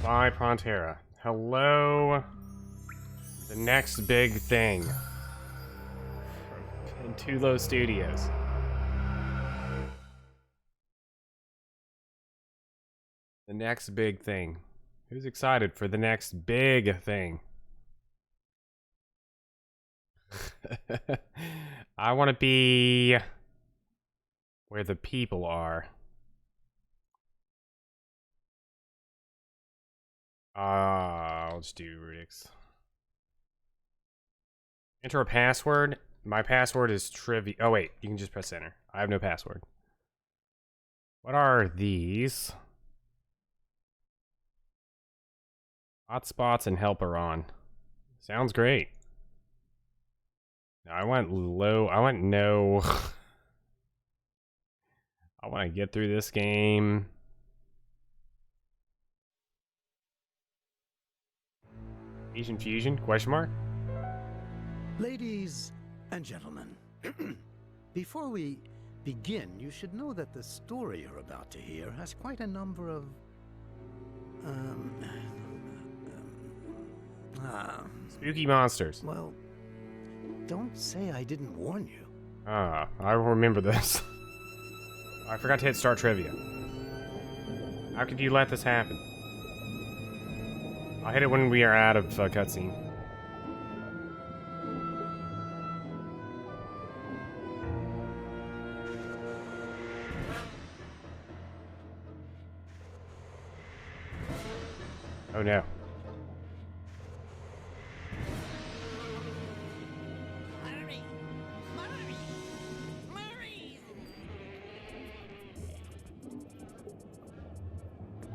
By Prontera. Hello. The next big thing. In Tulo Studios. The next big thing. Who's excited for the next big thing? I want to be where the people are. Let's do Rudix. Enter a password. My password is trivia. Oh wait, you can just press enter. I have no password. What are these? Hotspots and helper on. Sounds great. I went low. I went no. I want to get through this game. Asian Fusion? Question mark? Ladies and gentlemen, before we begin, you should know that the story you're about to hear has quite a number of Spooky monsters. well, don't say I didn't warn you. I remember this. I forgot to hit start trivia. How could you let this happen? I'll hit it when we are out of cutscene. Oh no.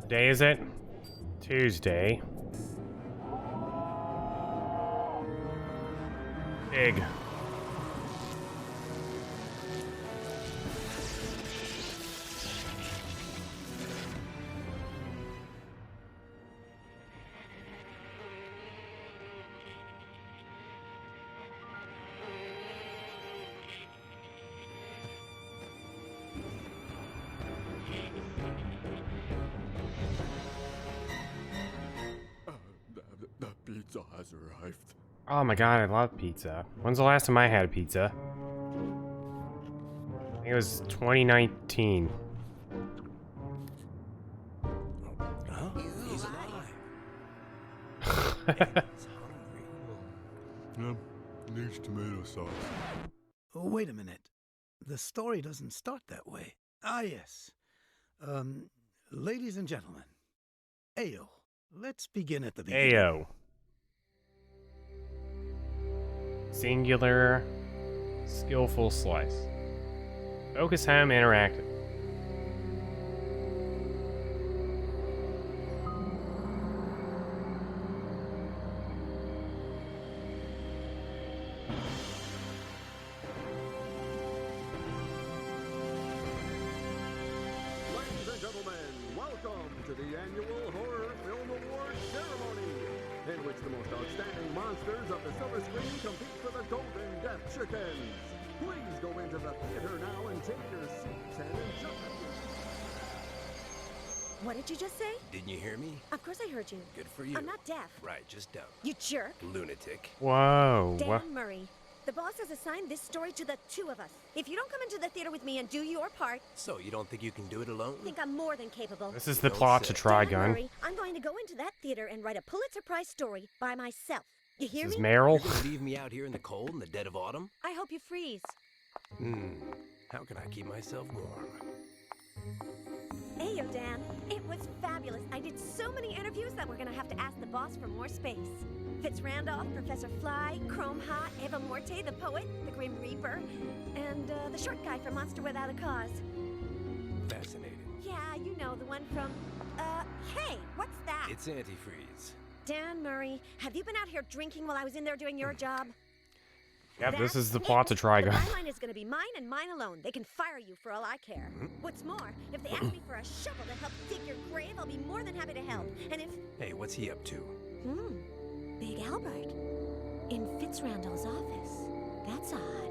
Day is it? Tuesday. Big. The pizza has arrived. Oh my god, I love pizza. When's the last time I had a pizza? I think it was 2019. Huh? He's alive. Needs tomato sauce. Oh, wait a minute. The story doesn't start that way. Ah, yes. Ladies and gentlemen, Ayo. Let's begin at the beginning. Ayo. Singular, skillful slice. Focus home interactive. Ladies and gentlemen, welcome to the annual Horror Film Awards ceremony, in which the most outstanding monsters of the silver screen compete for the Golden Death Chickens. Please go into the theater now and take your seats and enjoy. What did you just say? Didn't you hear me? Of course I heard you. Good for you. I'm not deaf. Right, just dumb. You jerk. Lunatic. Whoa. Dan Murray. The boss has assigned this story to the two of us. If you don't come into the theater with me and do your part, So, you don't think you can do it alone? I think I'm more than capable. This is the Don't plot say. to Dan Trigun. Murray, I'm going to go into that theater and write a Pulitzer Prize story by myself. You hear This is me? Meryl. You're gonna leave me out here in the cold in the dead of autumn? I hope you freeze. How can I keep myself warm? Ayo, Dan. It was fabulous. I did so many interviews that we're going to have to ask the boss for more space. Fitz Randolph, Professor Fly, Chrome Hot, Eva Morte, the poet, the Grim Reaper, and the short guy from Monster Without a Cause. Fascinating. Yeah, you know, the one from, hey, what's that? It's antifreeze. Dan Murray, have you been out here drinking while I was in there doing your job? Yep, this That's is the it. plot to The Trigun. byline is going to be mine and mine alone. They can fire you for all I care. What's more, if they ask me for a shovel to help dig your grave, I'll be more than happy to help. And if... Hey, what's he up to? Big Albert. In Fitz Randall's office. That's odd.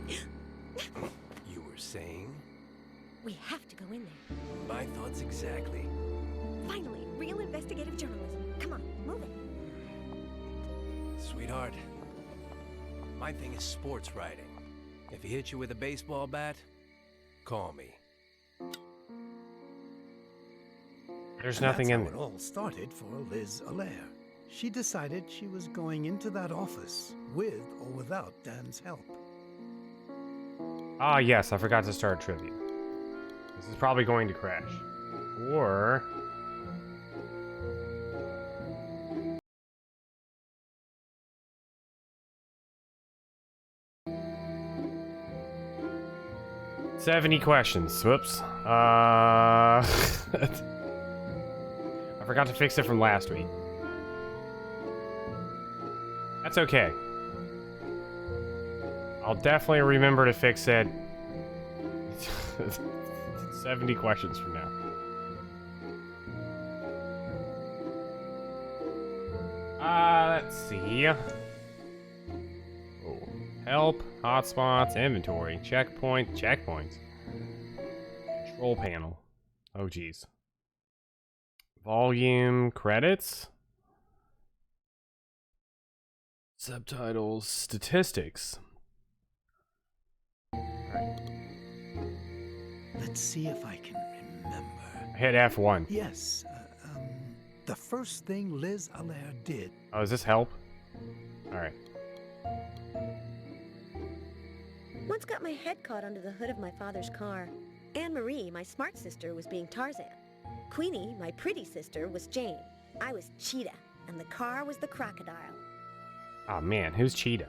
You were saying? We have to go in there. My thoughts exactly. Finally, real investigative journalism. Come on, move it. Sweetheart, my thing is sports writing. If he hits you with a baseball bat, call me. There's And nothing that's in how it all started for Liz Allaire. She decided she was going into that office with or without Dan's help. Ah, yes, I forgot to start trivia. This is probably going to crash. Or... "70 questions. Whoops. I forgot to fix it from last week. That's okay. I'll definitely remember to fix it 70 questions from now. Let's see. Oh. Help, hotspots, inventory, checkpoints. Control panel. Oh, geez. Volume, credits. Subtitles, statistics. Let's see if I can remember. I hit F1. Yes, the first thing Liz Allaire did. Oh, does this help? Alright. Once got my head caught under the hood of my father's car. Anne-Marie, my smart sister, was being Tarzan. Queenie, my pretty sister, was Jane. I was Cheetah, and the car was the crocodile. Oh man, who's Cheetah?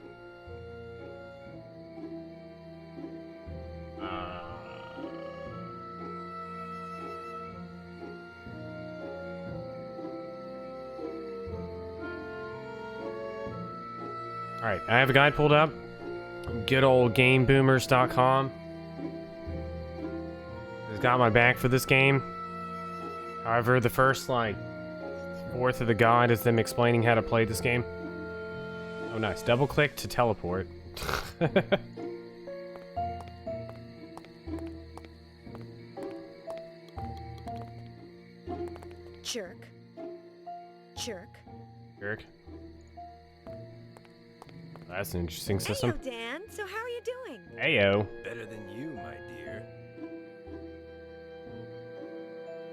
Alright, I have a guide pulled up. Good old GameBoomers.com has got my back for this game. However, the first, fourth of the guide is them explaining how to play this game. Oh, nice. Double click to teleport. Jerk. That's an interesting system. Heyo, Dan. So how are you doing? Heyo. Better than you, my dear.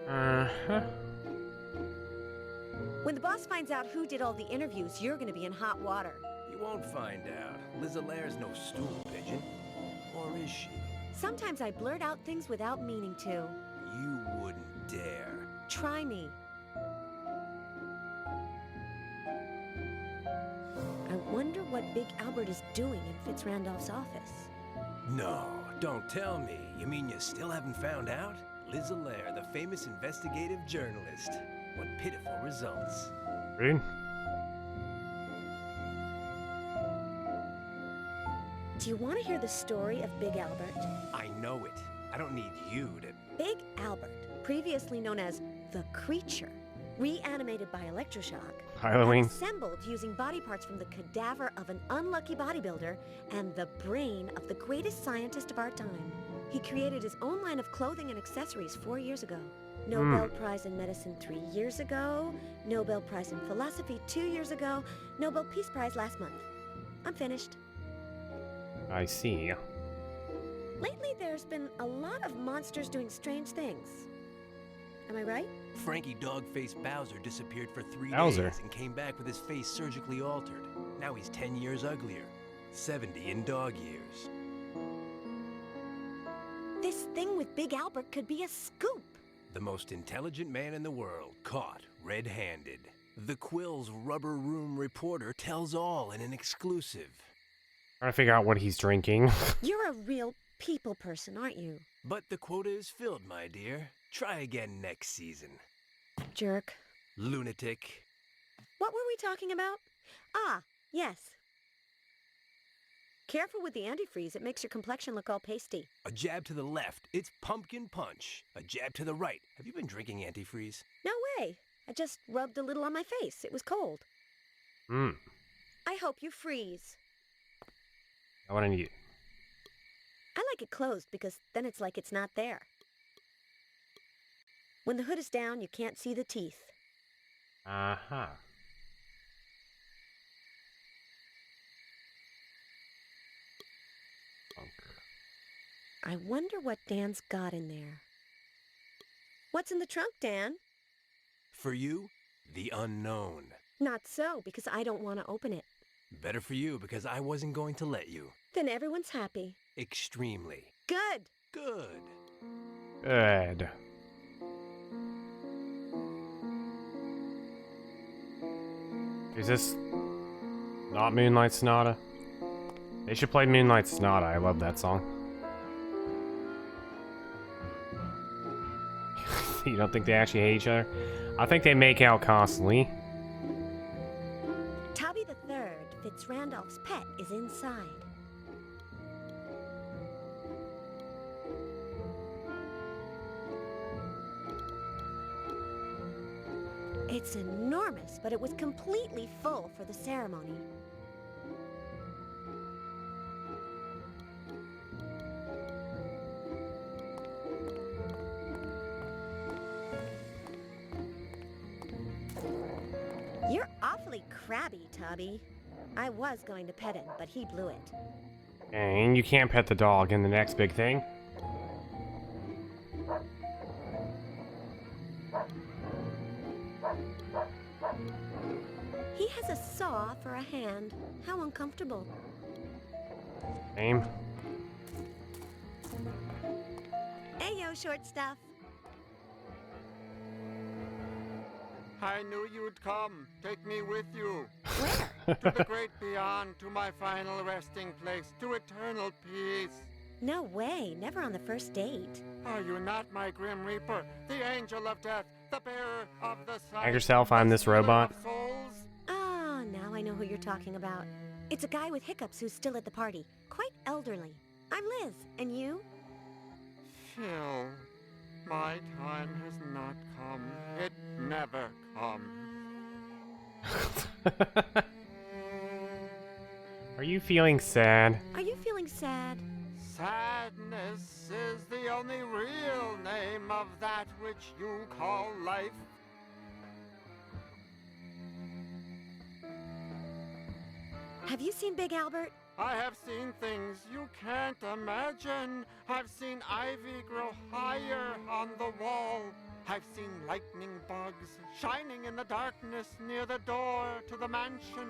Uh-huh. When the boss finds out who did all the interviews, you're gonna be in hot water. You won't find out. Liz Allaire's no stool pigeon. Or is she? Sometimes I blurt out things without meaning to. You wouldn't dare. Try me. I wonder what Big Albert is doing in Fitzrandolph's office. No, don't tell me. You mean you still haven't found out? Liz Allaire, the famous investigative journalist. What pitiful results. Rude. Do you want to hear the story of Big Albert? I know it. I don't need you to... Big Albert, previously known as the Creature, reanimated by electroshock, Halloween. assembled using body parts from the cadaver of an unlucky bodybuilder and the brain of the greatest scientist of our time. He created his own line of clothing and accessories 4 years ago. Nobel Prize in Medicine 3 years ago, Nobel Prize in Philosophy 2 years ago, Nobel Peace Prize last month. I'm finished. I see. Lately, there's been a lot of monsters doing strange things. Am I right? Frankie Dogface Bowser disappeared for 3 Bowser? days and came back with his face surgically altered. Now he's 10 years uglier. 70 in dog years. This thing with Big Albert could be a scoop. The most intelligent man in the world, caught red-handed. The Quill's Rubber Room reporter tells all in an exclusive. Trying to figure out what he's drinking. You're a real people person, aren't you? But the quota is filled, my dear. Try again next season. Jerk. Lunatic. What were we talking about? Ah, yes. Careful with the antifreeze, it makes your complexion look all pasty. A jab to the left, it's pumpkin punch. A jab to the right. Have you been drinking antifreeze? No way. I just rubbed a little on my face. It was cold. I hope you freeze. I want to need. I like it closed because then it's like it's not there. When the hood is down, you can't see the teeth. Uh-huh. I wonder what Dan's got in there. What's in the trunk, Dan? For you, the unknown. Not so, because I don't want to open it. Better for you, because I wasn't going to let you. Then everyone's happy. Extremely. Good. Good. Good. Is this not Moonlight Sonata? They should play Moonlight Sonata. I love that song. You don't think they actually hate each other? I think they make out constantly. Tubby the Third, Fitzrandolph's pet, is inside. It's enormous, but it was completely full for the ceremony. You're awfully crabby, Tubby. I was going to pet him, but he blew it. And you can't pet the dog in the next big thing. He has a saw for a hand. How uncomfortable. Aim. Ayo, short stuff. I knew you'd come. Take me with you. Where? To the great beyond, to my final resting place, to eternal peace. No way. Never on the first date. Are you not my Grim Reaper, the angel of death, the bearer of the sun? Tag yourself, I'm this the stealer robot. of souls? Ah, now I know who you're talking about. It's a guy with hiccups who's still at the party. Quite elderly. I'm Liz. And you? Phil, my time has not come. It never comes. Are you feeling sad? Are you feeling sad? Sadness is the only real name of that which you call life. Have you seen Big Albert? I have seen things you can't imagine. I've seen ivy grow higher on the wall. I've seen lightning bugs shining in the darkness near the door to the mansion.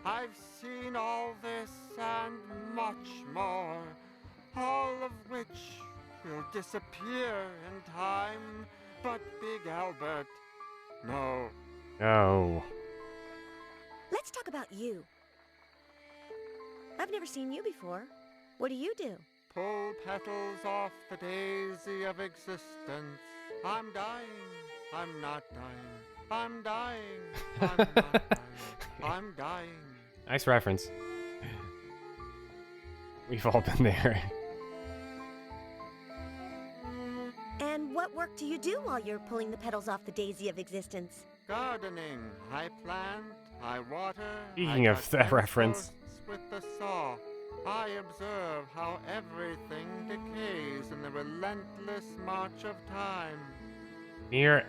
I've seen all this and much more, all of which will disappear in time. But Big Albert, no. No. Let's talk about you. I've never seen you before. What do you do? Pull petals off the daisy of existence. I'm dying. I'm not dying. I'm dying. I'm not dying. I'm dying. Nice reference. We've all been there. And what work do you do while you're pulling the petals off the daisy of existence? Gardening. I plant. I water. Speaking I of cut that reference. posts with the saw. I observe how everything decays in the relentless march of time.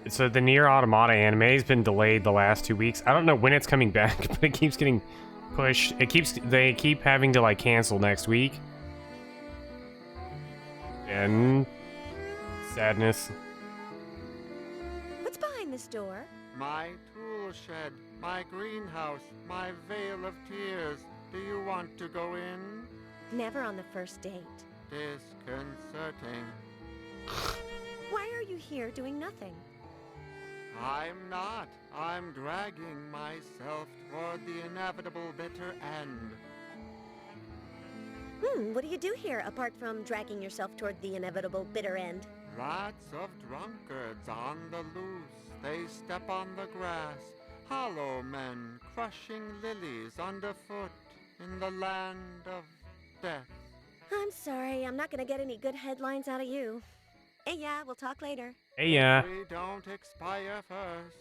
So the Nier Automata anime has been delayed the last 2 weeks. I don't know when it's coming back, but it keeps getting pushed. They keep having to like cancel next week. And sadness. What's behind this door? My tool shed, my greenhouse, my vale of tears. Do you want to go in? Never on the first date. Disconcerting. Why are you here doing nothing? I'm not. I'm dragging myself toward the inevitable bitter end. What do you do here apart from dragging yourself toward the inevitable bitter end? Lots of drunkards on the loose. They step on the grass. Hollow men crushing lilies underfoot in the land of death. I'm sorry, I'm not gonna get any good headlines out of you. Hey, yeah, we'll talk later. Hey, yeah. We don't expire first.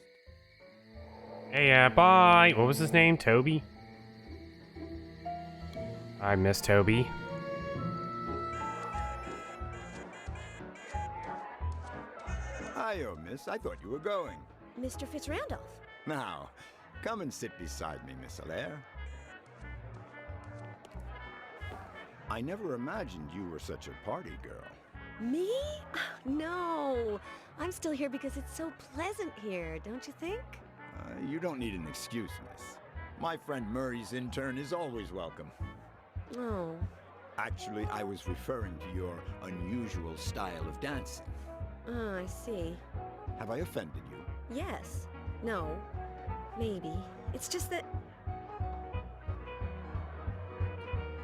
Hey, yeah, bye. What was his name? Toby? I miss Toby. Hi-yo, miss. I thought you were going. Mr. Fitzrandolph. Now, come and sit beside me, Miss Allaire. I never imagined you were such a party girl. Me? No. I'm still here because it's so pleasant here, don't you think? You don't need an excuse, miss. My friend Murray's intern is always welcome. Oh. Actually, I was referring to your unusual style of dancing. Oh, I see. Have I offended you? Yes. No. Maybe. It's just that...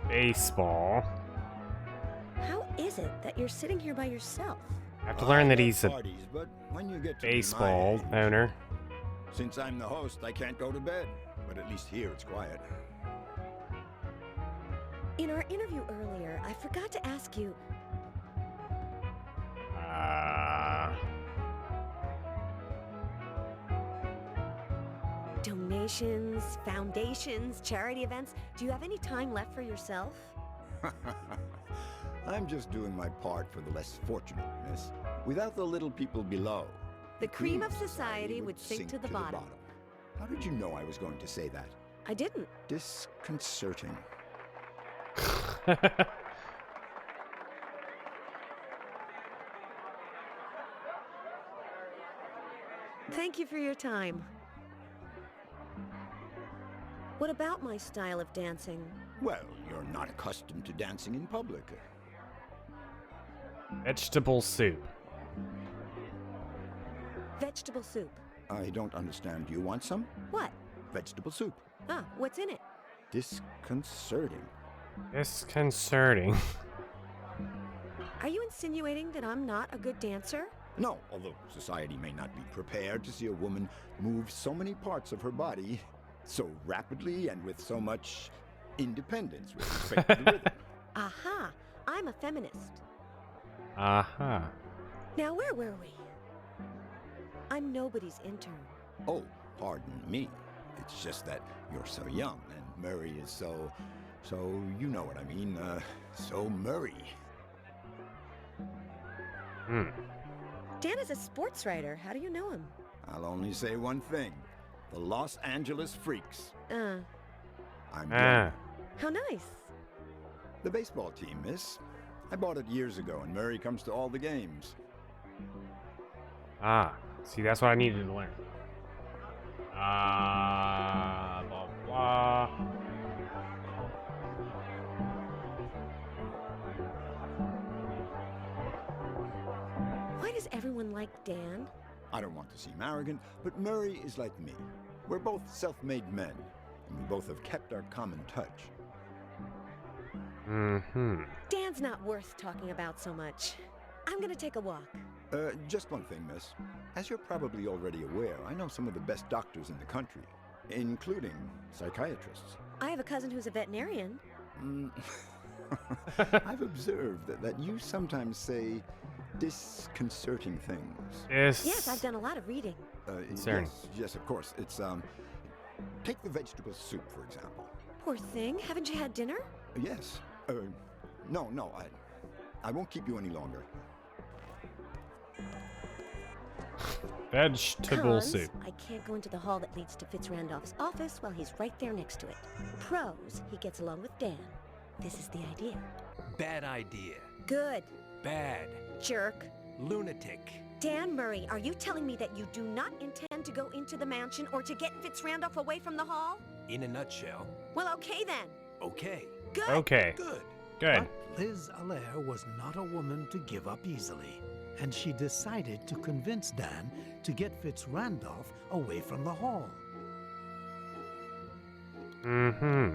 Baseball. How is it that you're sitting here by yourself? I have to learn that love he's a parties, but when you get to be my baseball age, owner. since I'm the host, I can't go to bed. But at least here it's quiet. In our interview earlier, I forgot to ask you... Donations, foundations, charity events. Do you have any time left for yourself? I'm just doing my part for the less fortunate, miss. Without the little people below, The cream of society would sink to the bottom. How did you know I was going to say that? I didn't. Disconcerting. Thank you for your time. What about my style of dancing? Well, you're not accustomed to dancing in public. Vegetable soup. Vegetable soup. I don't understand. Do you want some? What? Vegetable soup. Ah, what's in it? Disconcerting. Disconcerting. Are you insinuating that I'm not a good dancer? No, although society may not be prepared to see a woman move so many parts of her body so rapidly and with so much independence with respect to the rhythm. Aha! I'm a feminist. Aha. Now, where were we? I'm nobody's intern. Oh, pardon me. It's just that you're so young and Murray is so you know what I mean, so Murray. Hmm. Dan is a sports writer. How do you know him? I'll only say one thing. The Los Angeles Freaks. I'm Ah. Joe. How nice. The baseball team, miss. I bought it years ago and Murray comes to all the games. Ah. See, that's what I needed to learn. Ah. Blah blah. Why does everyone like Dan? I don't want to seem arrogant, but Murray is like me. We're both self-made men, and we both have kept our common touch. Mm-hmm. Dan's not worth talking about so much. I'm gonna take a walk. Just one thing, miss. As you're probably already aware, I know some of the best doctors in the country, including psychiatrists. I have a cousin who's a veterinarian. I've observed that you sometimes say disconcerting things. Yes, I've done a lot of reading. Concerning. Yes, of course. It's, take the vegetable soup, for example. Poor thing. Haven't you had dinner? Yes. No, I won't keep you any longer. Vegetable Cons, soup. I can't go into the hall that leads to Fitzrandolph's office while he's right there next to it. Pros, he gets along with Dan. This is the idea. Bad idea. Good. Bad. Jerk. Lunatic. Dan Murray, are you telling me that you do not intend to go into the mansion or to get Fitzrandolph away from the hall? In a nutshell. Well, okay then. Okay. Good. Okay. Good. Good. But Liz Allaire was not a woman to give up easily, and she decided to convince Dan to get Fitzrandolph away from the hall. Mm-hmm.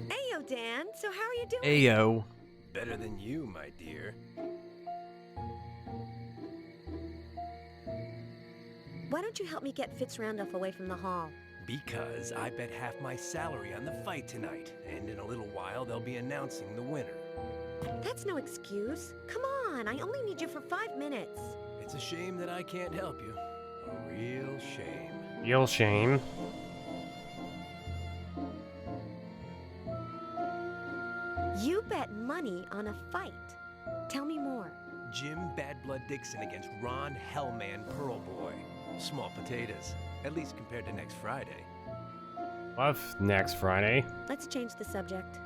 Heyo, Dan. So how are you doing? Ayo. Better than you, my dear. Why don't you help me get Fitzrandolph away from the hall? Because I bet half my salary on the fight tonight, and in a little while they'll be announcing the winner. That's no excuse. Come on. on, I only need you for 5 minutes. It's a shame that I can't help you. A real shame. Real shame. You bet money on a fight. Tell me more. Jim Bad Blood Dixon against Ron Hellman Pearlboy. Small potatoes, at least compared to next Friday. Love next Friday. Let's change the subject.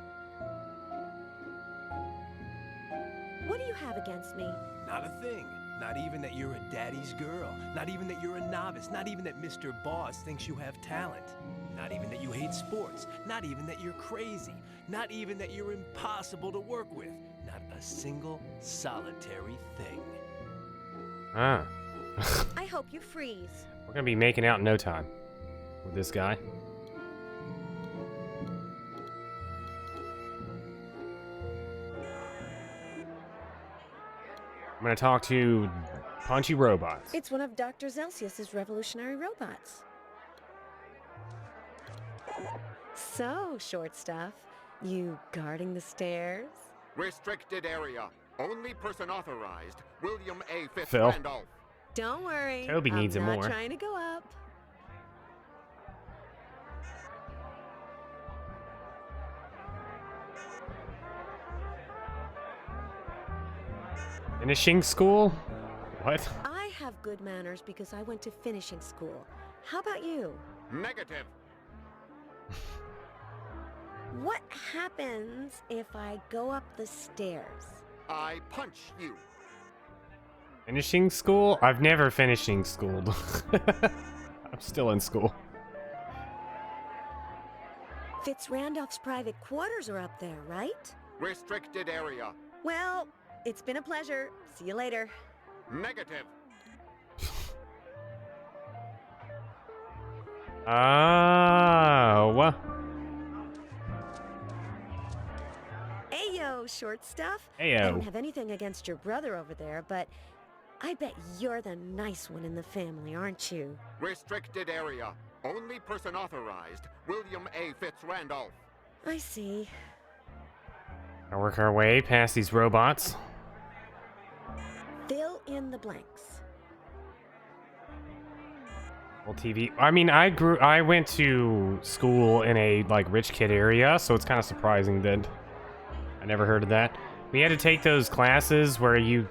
What do you have against me? Not a thing. Not even that you're a daddy's girl. Not even that you're a novice. Not even that Mr. Boss thinks you have talent. Not even that you hate sports. Not even that you're crazy. Not even that you're impossible to work with. Not a single solitary thing. Ah. I hope you freeze. We're gonna be making out in no time with this guy. I'm gonna talk to Punchy Robots. It's one of Dr. Zelsius's revolutionary robots. So, short stuff, you guarding the stairs? Restricted area. Only person authorized. William A. Fitz Phil. Randolph. Don't worry. Toby needs it I'm not more. trying to go up. Finishing school? What? I have good manners because I went to finishing school. How about you? Negative. What happens if I go up the stairs? I punch you. Finishing school? I've never finishing schooled. I'm still in school. Fitz Randolph's private quarters are up there, right? Restricted area. Well, it's been a pleasure. See you later. Negative. Oh. Ayo, short stuff. Ayo. I don't have anything against your brother over there, but I bet you're the nice one in the family, aren't you? Restricted area. Only person authorized. William A. Fitz Randolph. I see. Gonna work our way past these robots. Fill in the blanks. Well, TV. I mean, I went to school in a like rich kid area, so it's kind of surprising that I never heard of that. We had to take those classes where you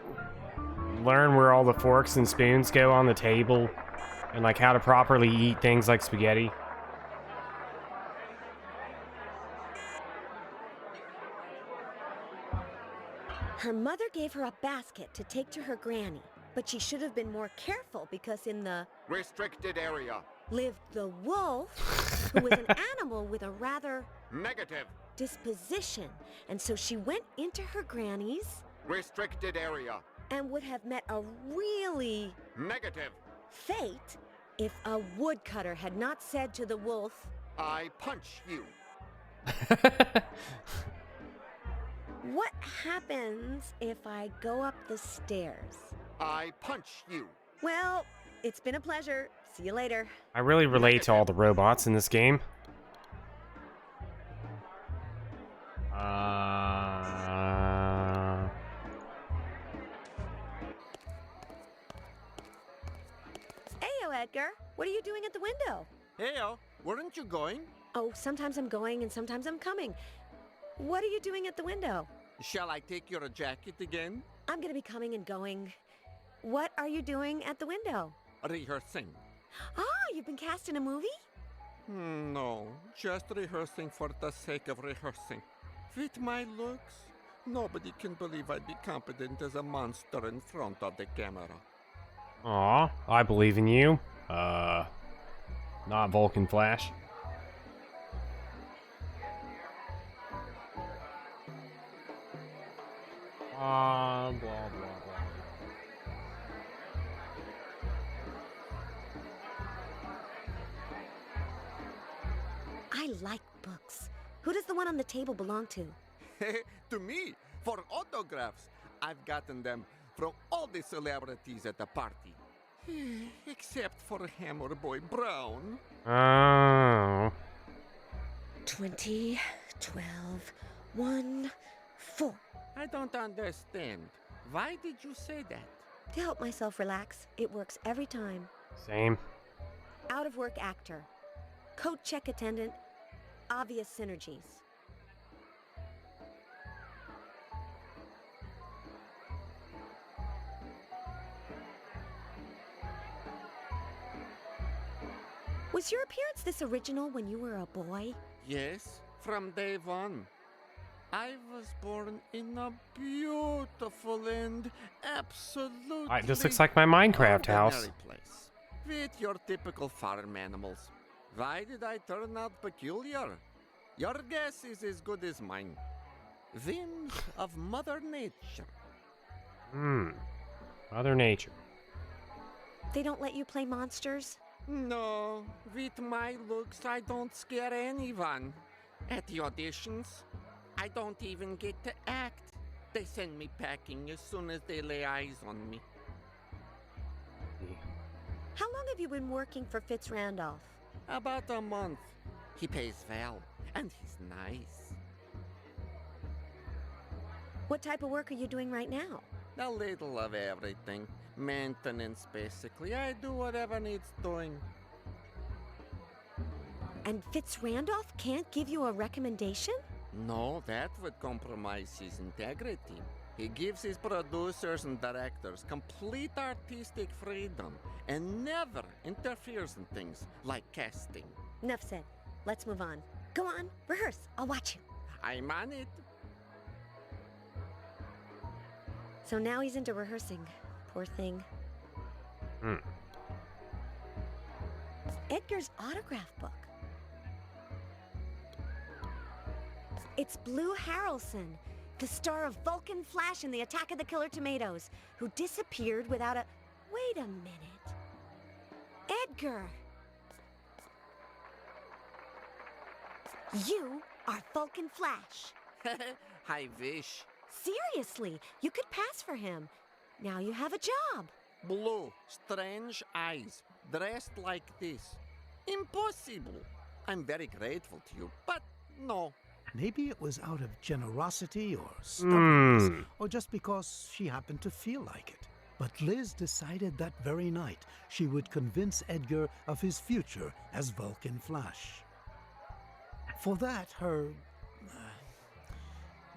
learn where all the forks and spoons go on the table, and like how to properly eat things like spaghetti. Her mother gave her a basket to take to her granny, but she should have been more careful because in the Restricted area. lived the wolf, who was an animal with a rather Negative. disposition, and so she went into her granny's Restricted area. and would have met a really Negative. fate if a woodcutter had not said to the wolf, I punch you. "What happens if I go up the stairs?" I punch you. Well, it's been a pleasure. See you later. I really relate to all the robots in this game. Heyo, Edgar. What are you doing at the window? Heyo, weren't you going? Oh, sometimes I'm going and sometimes I'm coming. What are you doing at the window? Shall I take your jacket again? I'm gonna be coming and going. What are you doing at the window? Rehearsing. Ah, you've been cast in a movie? No, just rehearsing for the sake of rehearsing. With my looks, nobody can believe I'd be competent as a monster in front of the camera. Aw, I believe in you. Not Vulcan Flash. Blah, blah, blah, blah. I like books. Who does the one on the table belong to? To me, for autographs. I've gotten them from all the celebrities at the party. Except for Hammer Boy Brown. Oh. 20, 12, 1, 4. I don't understand. Why did you say that? To help myself relax, it works every time. Same. Out of work actor. Coat check attendant. Obvious synergies. Was your appearance this original when you were a boy? Yes, from day one. I was born in a beautiful and absolutely This looks like my Minecraft house. ordinary place, with your typical farm animals. Why did I turn out peculiar? Your guess is as good as mine. Whims of Mother Nature. Mother Nature. They don't let you play monsters? No, with my looks, I don't scare anyone. At the auditions, I don't even get to act. They send me packing as soon as they lay eyes on me. How long have you been working for Fitz Randolph? About a month. He pays well, and he's nice. What type of work are you doing right now? A little of everything. Maintenance, basically. I do whatever needs doing. And Fitz Randolph can't give you a recommendation? No, that would compromise his integrity. He gives his producers and directors complete artistic freedom and never interferes in things like casting. Enough said. Let's move on. Go on, rehearse. I'll watch you. I'm on it. So now he's into rehearsing. Poor thing. Edgar's autograph book. It's Blue Harrelson, the star of Vulcan Flash in the Attack of the Killer Tomatoes, who disappeared without a... Wait a minute. Edgar! You are Vulcan Flash. I wish. Seriously, you could pass for him. Now you have a job. Blue, strange eyes, dressed like this. Impossible. I'm very grateful to you, but no. Maybe it was out of generosity or stubbornness, Hmm. or just because she happened to feel like it. But Liz decided that very night she would convince Edgar of his future as Vulcan Flash. For that, her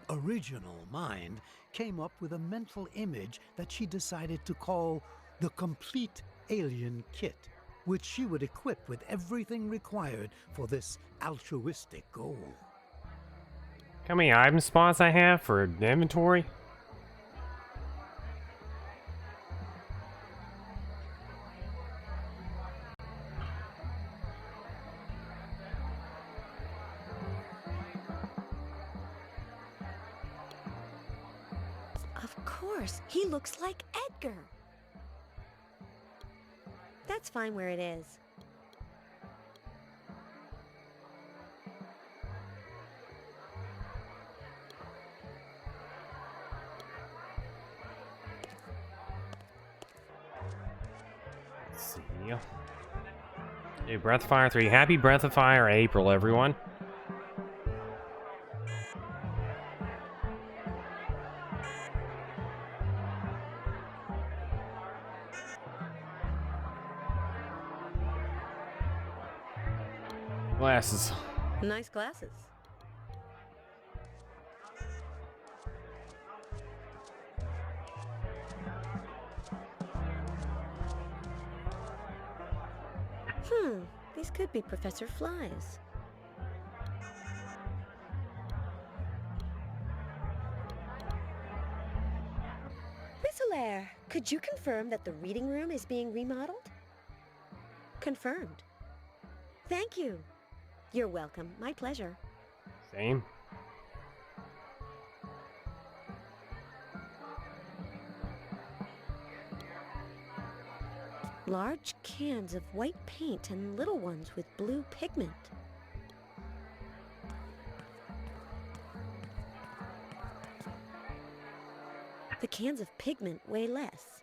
original mind came up with a mental image that she decided to call the Complete Alien Kit, which she would equip with everything required for this altruistic goal. How many item spots I have for inventory? Of course, he looks like Edgar. That's fine where it is. Let's see. Hey, Breath of Fire 3. Happy Breath of Fire April, everyone. Glasses. Nice glasses. These could be Professor Fly's. Whistler, could you confirm that the reading room is being remodeled? Confirmed. Thank you. You're welcome. My pleasure. Same. Large cans of white paint and little ones with blue pigment. The cans of pigment weigh less.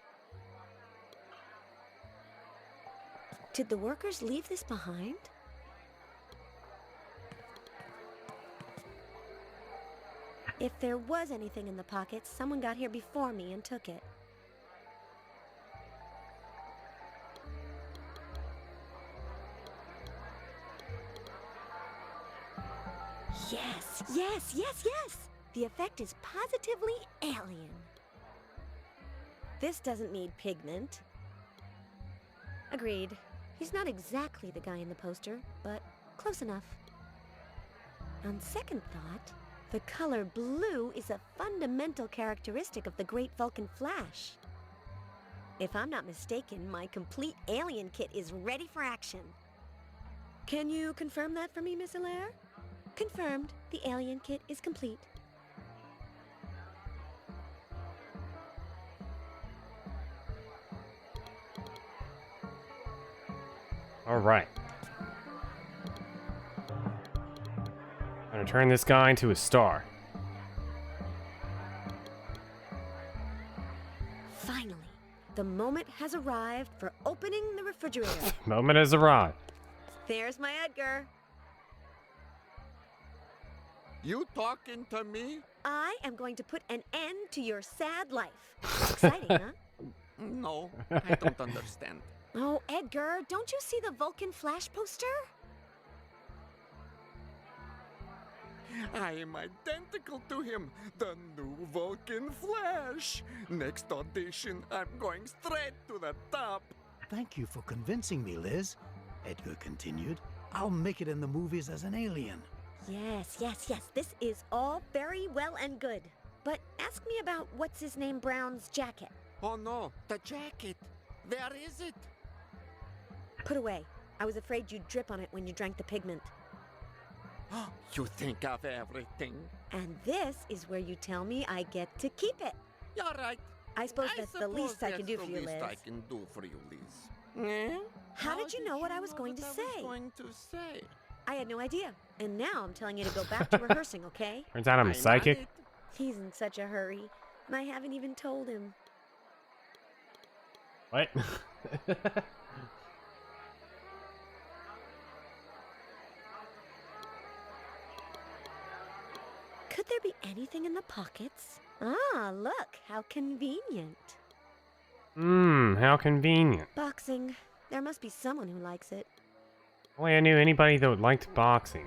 Did the workers leave this behind? If there was anything in the pockets, someone got here before me and took it. Yes, yes, yes, yes! The effect is positively alien. This doesn't need pigment. Agreed. He's not exactly the guy in the poster, but close enough. On second thought, the color blue is a fundamental characteristic of the Great Vulcan Flash. If I'm not mistaken, my complete alien kit is ready for action. Can you confirm that for me, Miss Hilaire? Confirmed. The alien kit is complete. All right. I'm gonna turn this guy into a star. Finally, the moment has arrived for opening the refrigerator. Moment has arrived. There's my Edgar. You talking to me? I am going to put an end to your sad life. Exciting, huh? No, I don't understand. Oh, Edgar, don't you see the Vulcan Flash poster? I am identical to him, the new Vulcan Flash. Next audition, I'm going straight to the top. Thank you for convincing me, Liz, Edgar continued. I'll make it in the movies as an alien. Yes, yes, yes. This is all very well and good. But ask me about what's-his-name Brown's jacket. Oh no, the jacket. Where is it? Put away. I was afraid you'd drip on it when you drank the pigment. You think of everything. And this is where you tell me I get to keep it. You're right. I suppose that's the least I can do for you, Liz. Liz. I can do for you, Liz. Eh? How did you know what I was going to say? I had no idea. And now I'm telling you to go back to rehearsing, okay? Turns out I'm psychic. He's in such a hurry. And I haven't even told him. What? Could there be anything in the pockets? Ah, look, how convenient. How convenient. Boxing. There must be someone who likes it. Only I knew anybody that liked boxing.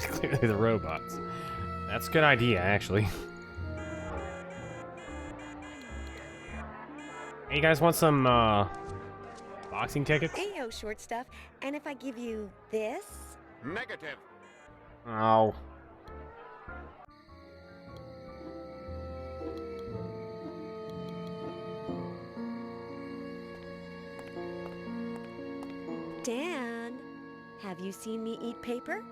Clearly the robots. That's a good idea, actually. Hey, you guys want some, boxing tickets? Ayo, short stuff. And if I give you this? Negative. Oh. Dan, have you seen me eat paper?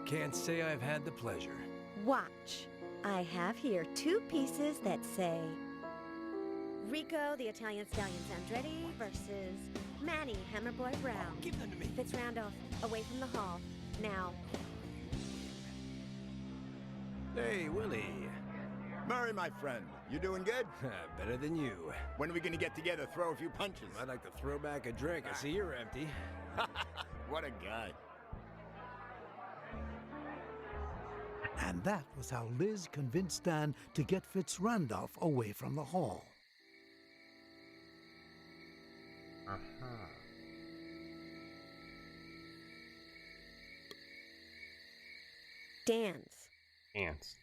Can't say I've had the pleasure. Watch. I have here 2 pieces that say Rico, the Italian Stallions Andretti versus Manny, Hammerboy Brown. Give them to me. Fitz Randolph, away from the hall. Now. Hey, Willie. Murray, my friend, you doing good? Better than you. When are we gonna get together, throw a few punches? I'd like to throw back a drink. I see you're empty. What a guy. And that was how Liz convinced Dan to get Fitz Randolph away from the hall. Dan's. Ants.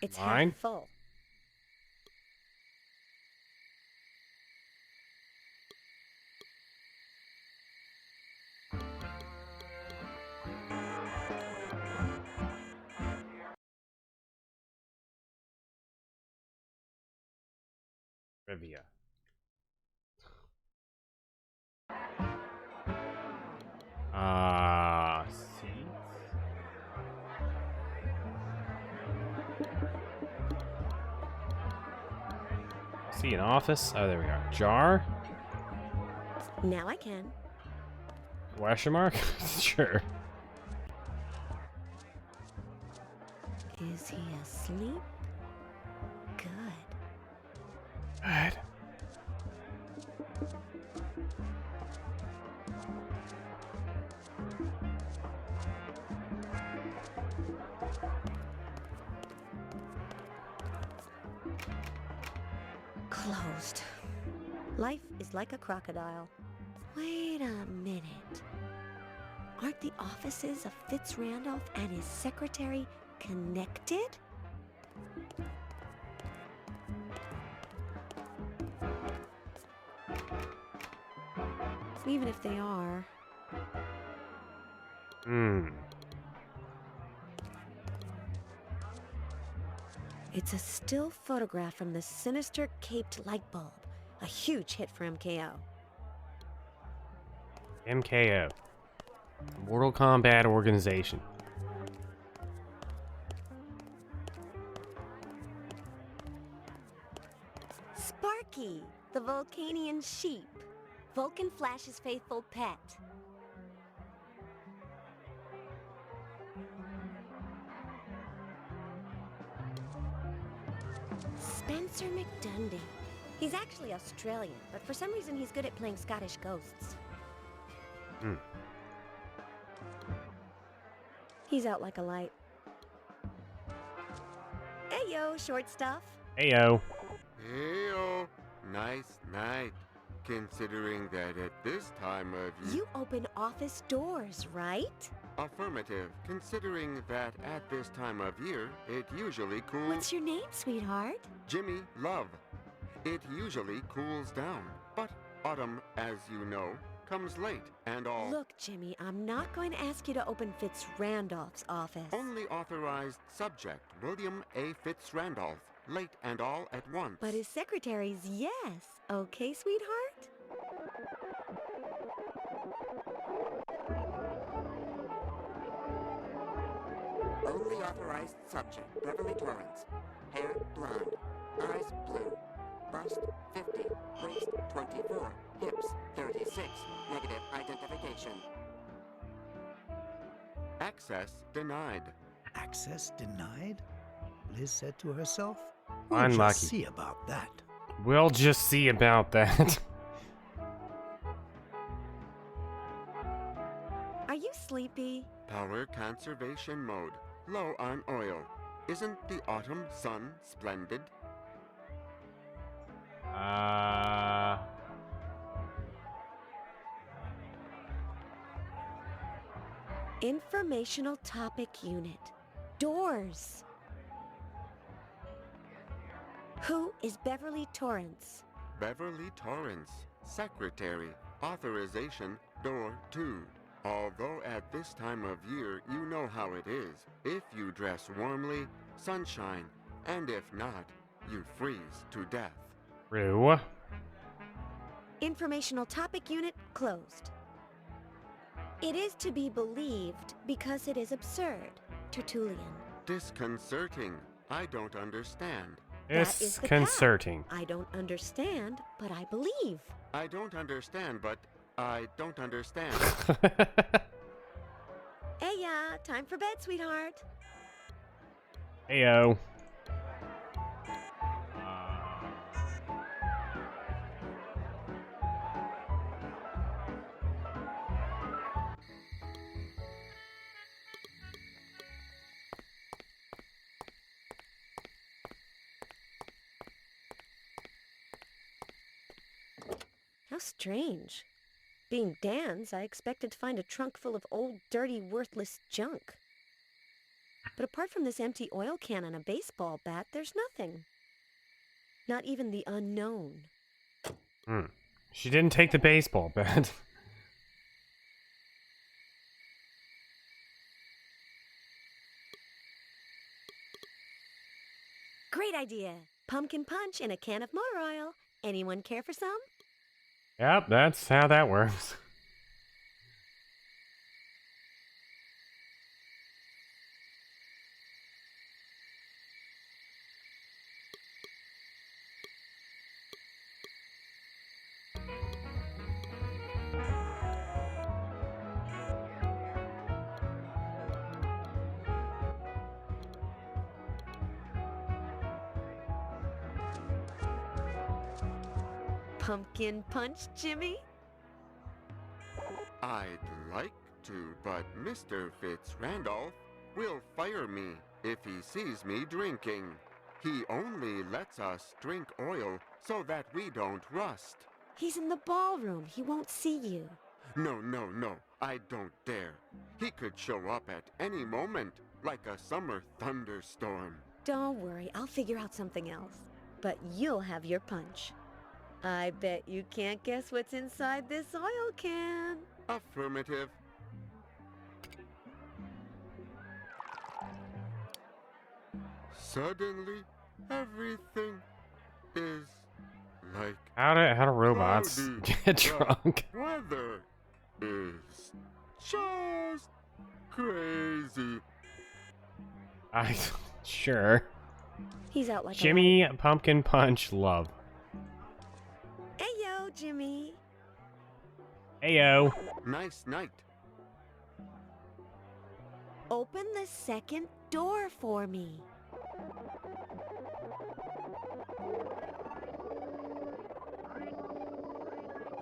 It's Mine? half full. Trivia. Seats? See an office? Oh, there we are. Jar? Now I can. Question mark? Sure. Is he asleep? Good. Good. Closed. Life is like a crocodile. Wait a minute. Aren't the offices of Fitz Randolph and his secretary connected? Even if they are. It's a still photograph from the sinister caped light bulb. A huge hit for MKO. MKO. Mortal Kombat Organization. Sparky, the Vulcanian sheep. Vulcan Flash's faithful pet. Spencer McDundy. He's actually Australian, but for some reason he's good at playing Scottish ghosts. He's out like a light. Hey yo, short stuff. Heyo. Hey-o, nice night. Considering that at this time of year... You open office doors, right? Affirmative. Considering that at this time of year, it usually cools... What's your name, sweetheart? Jimmy Love. It usually cools down. But autumn, as you know, comes late and all... Look, Jimmy, I'm not going to ask you to open Fitz Randolph's office. Only authorized subject, William A. Fitz Randolph. Late and all at once. But his secretary's yes. Okay, sweetheart? Only authorized subject, Beverly Torrance. Hair blonde, eyes blue, bust 50, waist 24, hips 36, negative identification. Access denied. Access denied? Liz said to herself. Unlucky. We'll just see about that. We'll just see about that. Are you sleepy? Power conservation mode. Low on oil. Isn't the autumn sun splendid? Informational topic unit. Doors. Who is Beverly Torrance? Beverly Torrance, Secretary, Authorization, Door 2. Although at this time of year you know how it is. If you dress warmly, sunshine, and if not, you freeze to death. True. Informational topic unit closed. It is to be believed because it is absurd. Tertullian. Disconcerting. I don't understand. That is the Disconcerting. I don't understand, but I believe. I don't understand, but I don't understand. Hey, time for bed, sweetheart. Heyo. How strange. Being Dan's, I expected to find a trunk full of old, dirty, worthless junk. But apart from this empty oil can and a baseball bat, there's nothing. Not even the unknown. She didn't take the baseball bat. Great idea. Pumpkin punch in a can of motor oil. Anyone care for some? Yep, that's how that works. pumpkin punch, Jimmy? I'd like to, but Mr. Fitzrandolph will fire me if he sees me drinking. He only lets us drink oil so that we don't rust. He's in the ballroom. He won't see you. No, no, no, I don't dare. He could show up at any moment, like a summer thunderstorm. Don't worry, I'll figure out something else. But you'll have your punch. I bet you can't guess what's inside this oil can. Affirmative. Suddenly, everything is like How do robots cloudy. get The drunk? weather is just crazy. I sure. He's out like a Jimmy Pumpkin Punch Love. light. Ayo, Jimmy. Heyo. Nice night. Open the second door for me.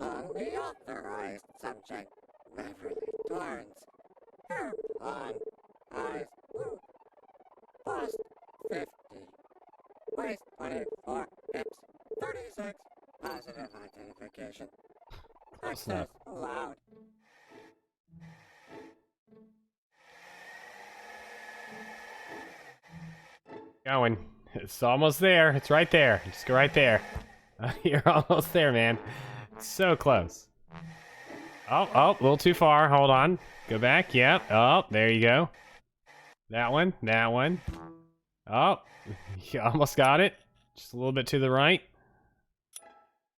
Unauthorized subject, Beverly Torrance. Hair blonde, eyes blue. Bust 50. Waist 24, hips 36. Positive identification. Access allowed. Going. It's almost there. It's right there. Just go right there. You're almost there, man. It's so close. Oh, a little too far. Hold on. Go back. Yep. Oh, there you go. That one. That one. Oh, you almost got it. Just a little bit to the right.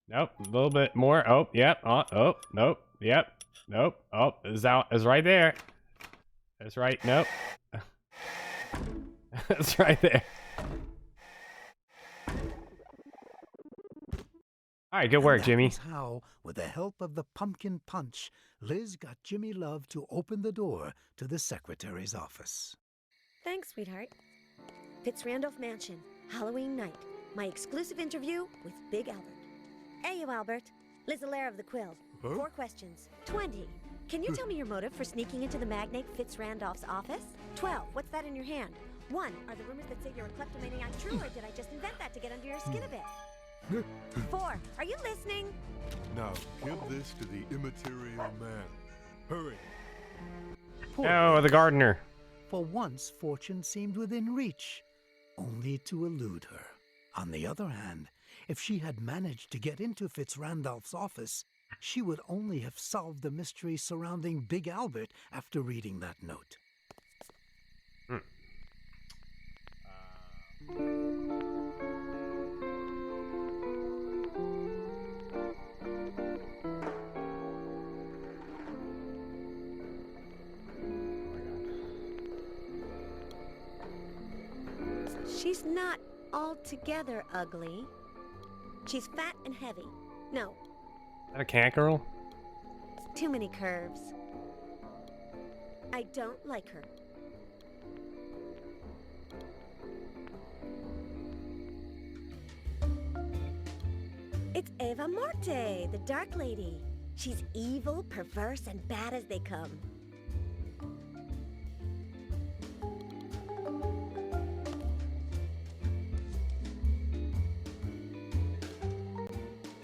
Nope. A little bit more. Oh, yep. Oh, nope. Yep. Nope. Oh, is right there. That's right. Nope. That's right there. All right, good work, And that Jimmy. was how, with the help of the pumpkin punch, Liz got Jimmy Love to open the door to the secretary's office. Thanks, sweetheart. Fitzrandolph Mansion, Halloween night. My exclusive interview with Big Albert. Hey, you, Albert. Liz Allaire of the Quill. 4 questions. 20. Can you tell me your motive for sneaking into the magnate Fitzrandolph's office? 12. What's that in your hand? 1. Are the rumors that say you're a kleptomaniac true, or did I just invent that to get under your skin a bit? 4. Are you listening? Now, give this to the immaterial man. Hurry. Poor Oh, the Liz. gardener. For once, fortune seemed within reach, only to elude her. On the other hand, if she had managed to get into Fitzrandolph's office, she would only have solved the mystery surrounding Big Albert after reading that note. She's not altogether ugly. She's fat and heavy. No, Is that a cat girl? too many curves. I don't like her. It's Eva Morte, the Dark Lady. She's evil, perverse, and bad as they come.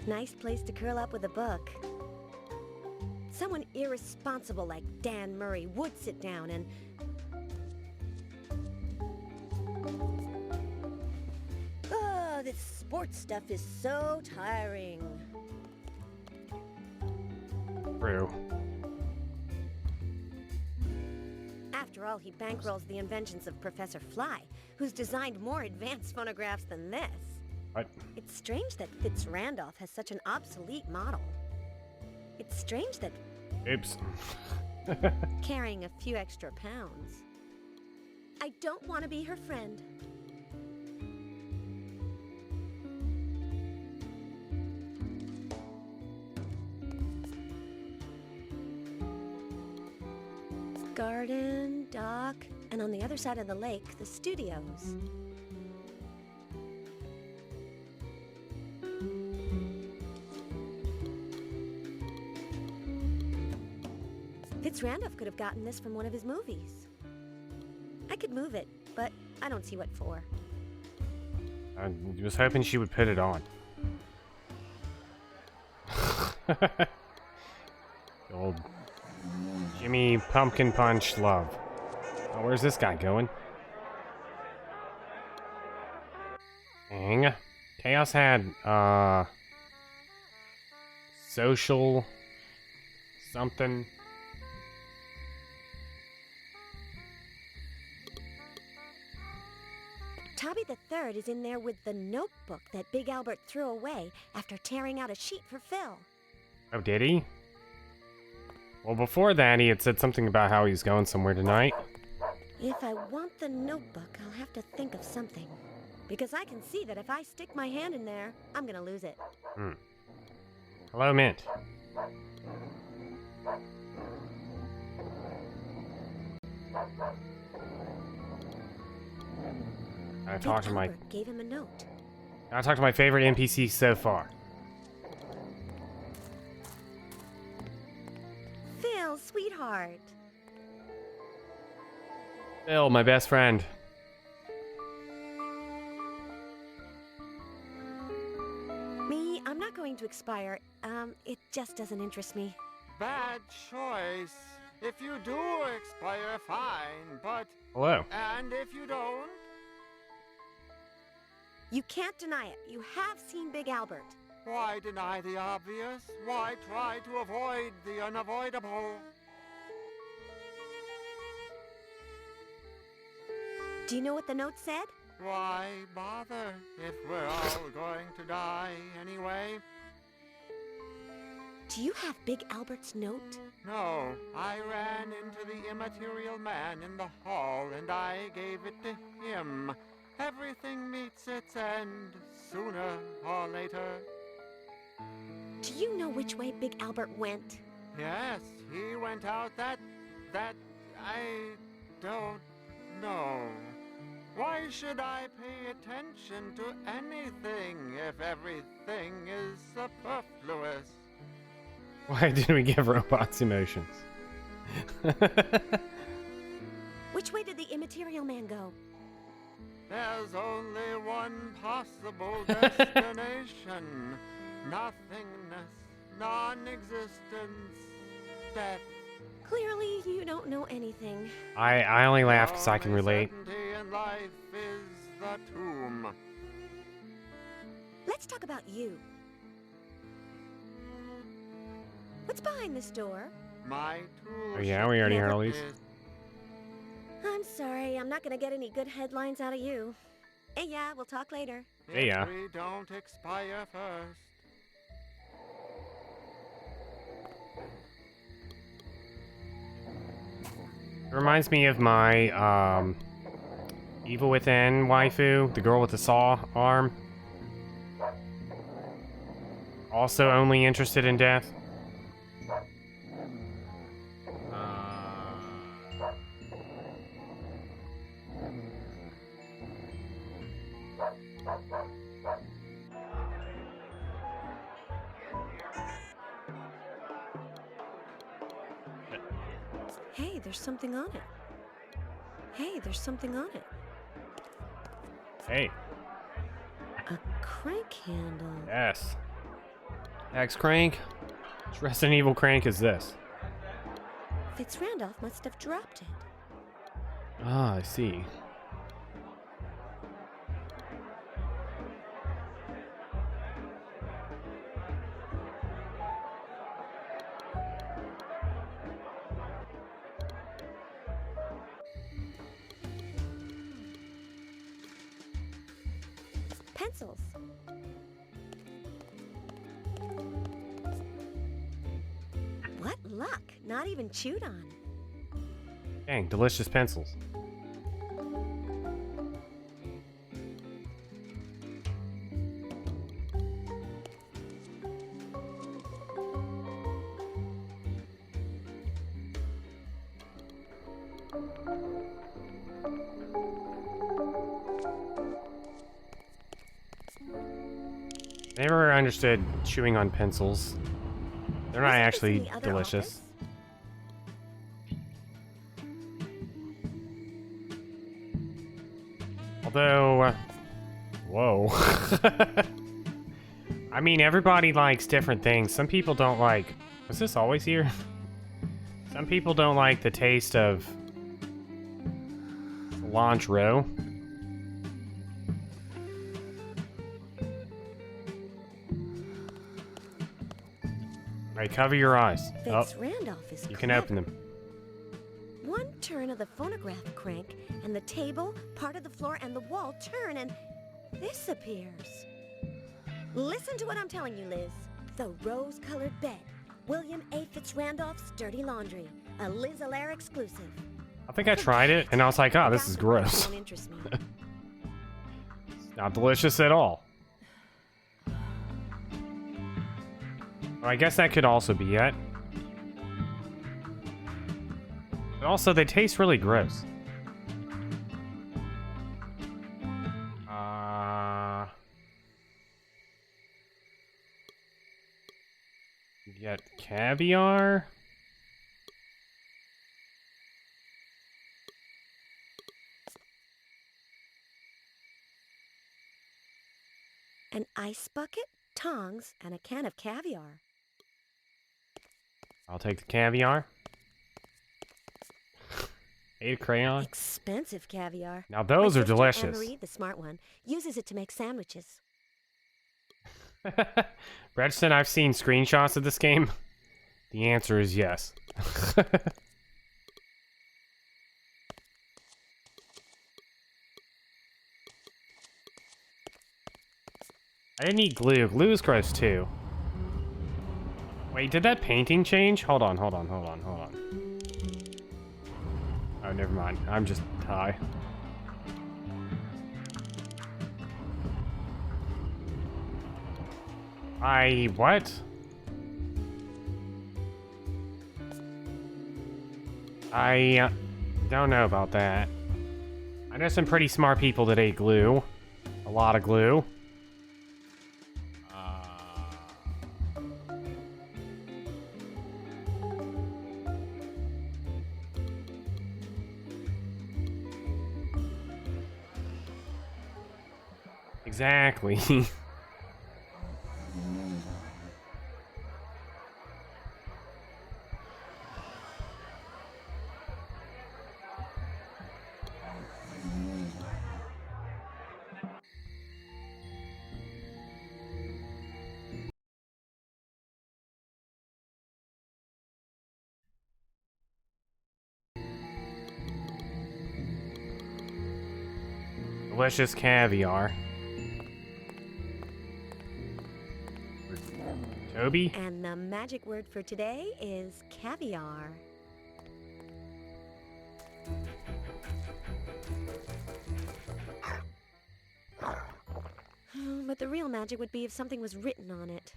Nice place to curl up with a book. Someone irresponsible like Dan Murray would sit down and... Oh, this sports stuff is so tiring. True. After all, he bankrolls the inventions of Professor Fly, who's designed more advanced phonographs than this. What? It's strange that Fitzrandolph has such an obsolete model. It's strange that Oops. carrying a few extra pounds. I don't want to be her friend. Garden, dock, and on the other side of the lake, the studios. Fitz Randolph could have gotten this from one of his movies. I could move it, but I don't see what for. I was hoping she would put it on. Old Jimmy Pumpkin Punch Love. Oh, where's this guy going? Dang. Chaos had, social something. Tubby the Third is in there with the notebook that Big Albert threw away after tearing out a sheet for Phil. Oh, did he? Well, before that, he had said something about how he's going somewhere tonight. If I want the notebook, I'll have to think of something. Because I can see that if I stick my hand in there, I'm gonna lose it. Hello, Mint. I Big talked to my Albert gave him a note. I talked to my favorite NPC so far. Phil, sweetheart. Phil, my best friend. Me, I'm not going to expire. It just doesn't interest me. Bad choice. If you do expire, fine, but... Hello. And if you don't? You can't deny it. You have seen Big Albert. Why deny the obvious? Why try to avoid the unavoidable? Do you know what the note said? Why bother if we're all going to die anyway? Do you have Big Albert's note? No, I ran into the immaterial man in the hall and I gave it to him. Everything meets its end, sooner or later. Do you know which way Big Albert went? Yes, he went out that I don't know. Why should I pay attention to anything if everything is superfluous? Why didn't we give robots emotions? Which way did the immaterial man go? There's only one possible destination. Nothingness, non-existence, death. Clearly, you don't know anything. I only laugh because I can relate. Certainty in life is the tomb. Let's talk about you. What's behind this door? My tool. Oh yeah, we already heard all these. I'm sorry, I'm not gonna get any good headlines out of you. Hey, yeah, we'll talk later. Hey, yeah. If we don't expire first. It reminds me of my Evil Within waifu, the girl with the saw arm. Also only interested in death. Hey, there's something on it. Hey, there's something on it. Hey, A crank handle. yes. X crank. Which Resident Evil crank is this? Fitz Randolph must have dropped it. Ah, I see. Pencils. What luck! Not even chewed on. Dang, delicious pencils. Never understood chewing on pencils. They're not Was this in actually the other delicious. office? Although, whoa. I mean, everybody likes different things. Some people don't like... Was this always here? Some people don't like the taste of cilantro. Alright, cover your eyes. Fitz Randolph is You can open them. One turn of the phonograph crank, and the table, part of the floor, and the wall turn, and this appears. Listen to what I'm telling you, Liz. The rose-colored bed. William A. Fitz Randolph's Dirty Laundry. A Liz Allaire exclusive. I think I tried it, and I was like, oh, this is gross. Don't interest me. Not delicious at all. Well, I guess that could also be it. But also, they taste really gross. You get caviar. An ice bucket, tongs, and a can of caviar. I'll take the caviar. Ate a crayon. Expensive caviar. Now those My are sister, delicious. Anne-Marie, the smart one, uses it to make sandwiches. Bredson, I've seen screenshots of this game. The answer is yes. I didn't need glue. Glue is gross too. Wait, did that painting change? Hold on. Oh, never mind. I'm just high. What? I don't know about that. I know some pretty smart people that ate glue. A lot of glue. Exactly. Delicious caviar. Toby? And the magic word for today is caviar. But the real magic would be if something was written on it.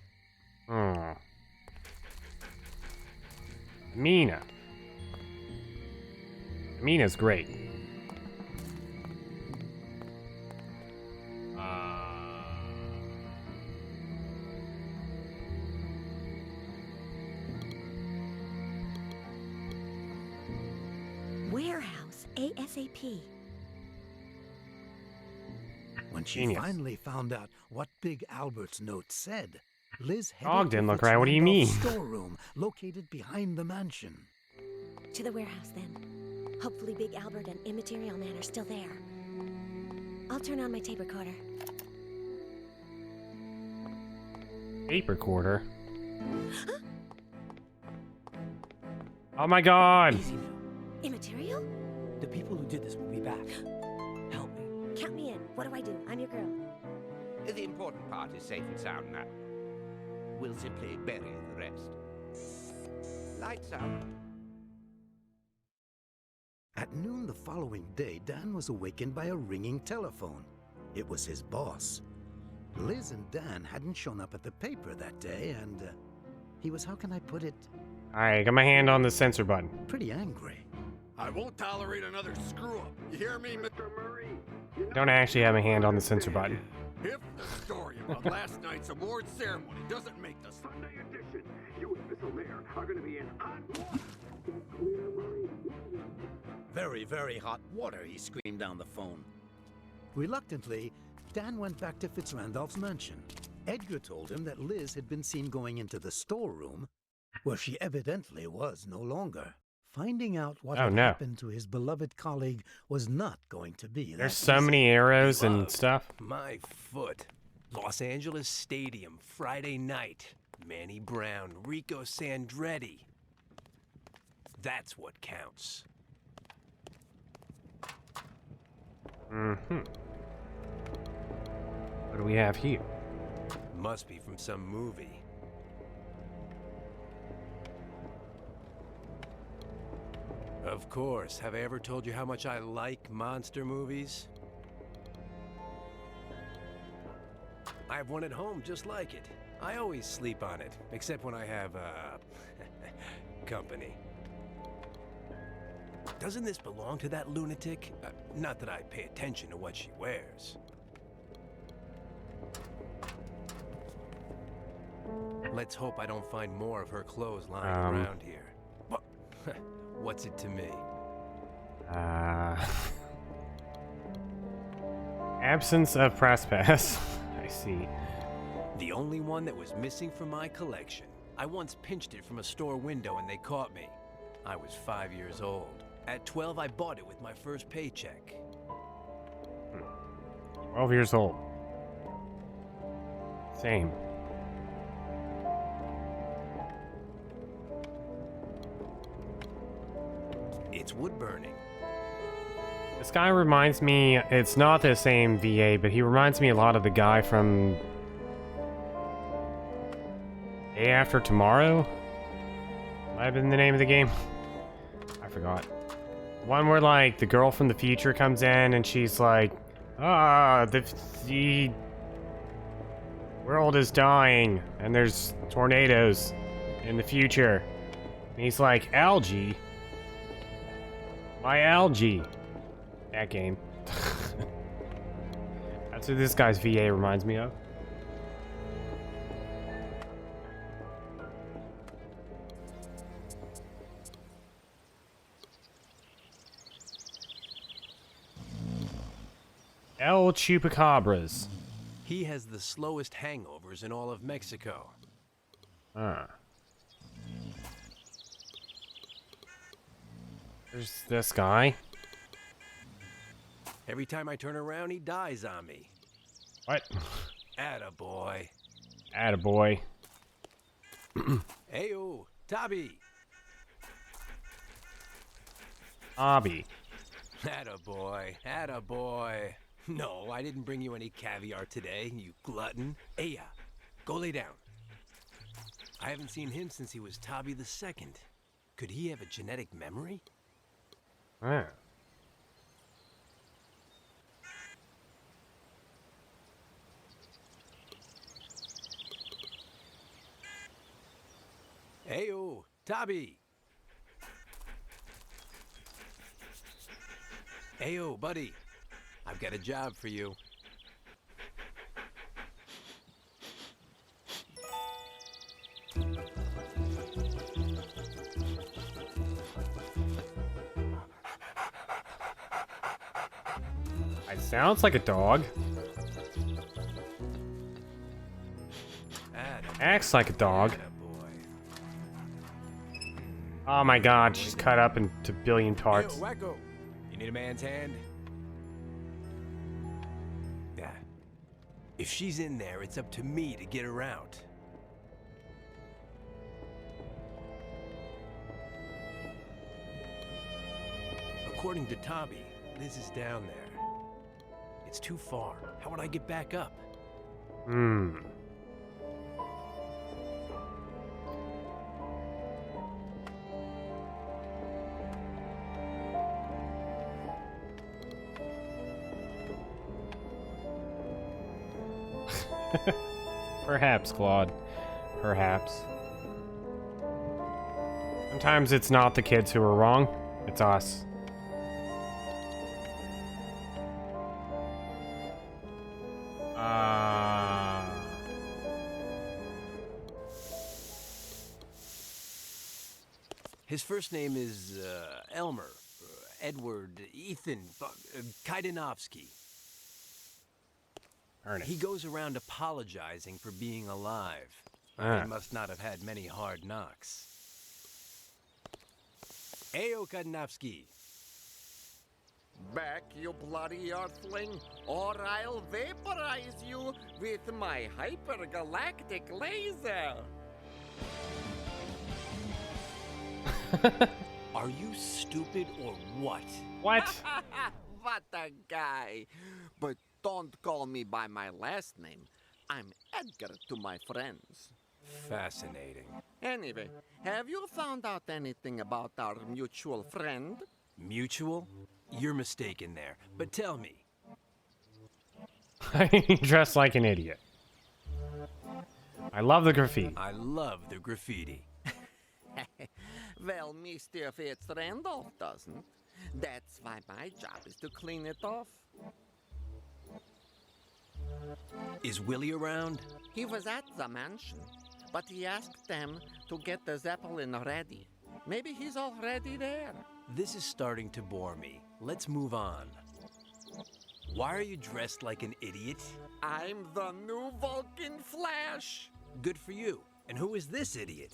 Mina. Mina's great. Warehouse, ASAP. When she Genius. finally found out what Big Albert's note said, Liz headed Dog didn't to look right. What do you mean? Fitzrandolph's storeroom located behind the mansion. To the warehouse, then. Hopefully Big Albert and Immaterial Man are still there. I'll turn on my tape recorder. Tape recorder. Oh my god! Easy now. Immaterial? The people who did this will be back. Help me. Count me in. What do I do? I'm your girl. The important part is safe and sound now. We'll simply bury the rest. Lights out. At noon the following day, Dan was awakened by a ringing telephone. It was his boss. Liz and Dan hadn't shown up at the paper that day, and he was, how can I put it, Alright, got my hand on the sensor button. pretty angry. I won't tolerate another screw-up. You hear me, Mr. Murray? You know Don't actually have my hand on the sensor button. If the story about last night's award ceremony doesn't make the Sunday edition, you and Miss O'Leary are going to be in hot water. Very, very hot water, he screamed down the phone. Reluctantly, Dan went back to Fitzrandolph's mansion. Edgar told him that Liz had been seen going into the storeroom, where she evidently was no longer. Finding out what had happened to his beloved colleague was not going to be There's that so easy. many arrows and stuff. My foot. Los Angeles Stadium, Friday night. Manny Brown, Rico Sandretti. That's what counts. Mm-hmm. What do we have here? Must be from some movie. Of course. Have I ever told you how much I like monster movies? I have one at home just like it. I always sleep on it, except when I have, company. Doesn't this belong to that lunatic? Not that I pay attention to what she wears. Let's hope I don't find more of her clothes lying around here. What's it to me? Absence of press pass. I see. The only one that was missing from my collection. I once pinched it from a store window and they caught me. I was 5 years old. At 12, I bought it with my first paycheck. 12 years old. Same. It's wood burning. This guy reminds me, it's not the same VA, but he reminds me a lot of the guy from Day After Tomorrow? Might have been the name of the game. I forgot. One where, like, the girl from the future comes in and she's like, the world is dying and there's tornadoes in the future. And he's like, algae? My algae. That game. That's what this guy's VA reminds me of. El Chupacabras. He has the slowest hangovers in all of Mexico. There's this guy. Every time I turn around, he dies on me. What? Attaboy. Attaboy. Heyo, Tabby. Hobby. Attaboy. Attaboy. No, I didn't bring you any caviar today, you glutton. Aya, go lay down. I haven't seen him since he was Tabby the Second. Could he have a genetic memory? Ah. Heyo, Tabby. Heyo, buddy. I've got a job for you. It sounds like a dog. Acts like a dog. Oh my god, she's cut up into a billion parts. Heyo, Wacko. You need a man's hand? Yeah. If she's in there, it's up to me to get her out. According to Tabby, Liz is down there. It's too far. How would I get back up? Perhaps, Claude. Perhaps. Sometimes it's not the kids who are wrong, it's us. His first name is Elmer, Edward, Ethan, Kaidanovsky. Ernest. He goes around apologizing for being alive. Ah. He must not have had many hard knocks. Ayo Kadnavsky. Back, you bloody earthling, or I'll vaporize you with my hypergalactic laser. Are you stupid or what? What? What a guy. But don't call me by my last name. I'm Edgar to my friends. Fascinating. Anyway, have you found out anything about our mutual friend? Mutual? You're mistaken there. But tell me. Dressed like an idiot. I love the graffiti. I love the graffiti. Well, Mr. Fitz-Randolph doesn't. That's why my job is to clean it off. Is Willie around? He was at the mansion, but he asked them to get the Zeppelin ready. Maybe he's already there. This is starting to bore me. Let's move on. Why are you dressed like an idiot? I'm the new Vulcan Flash. Good for you. And who is this idiot?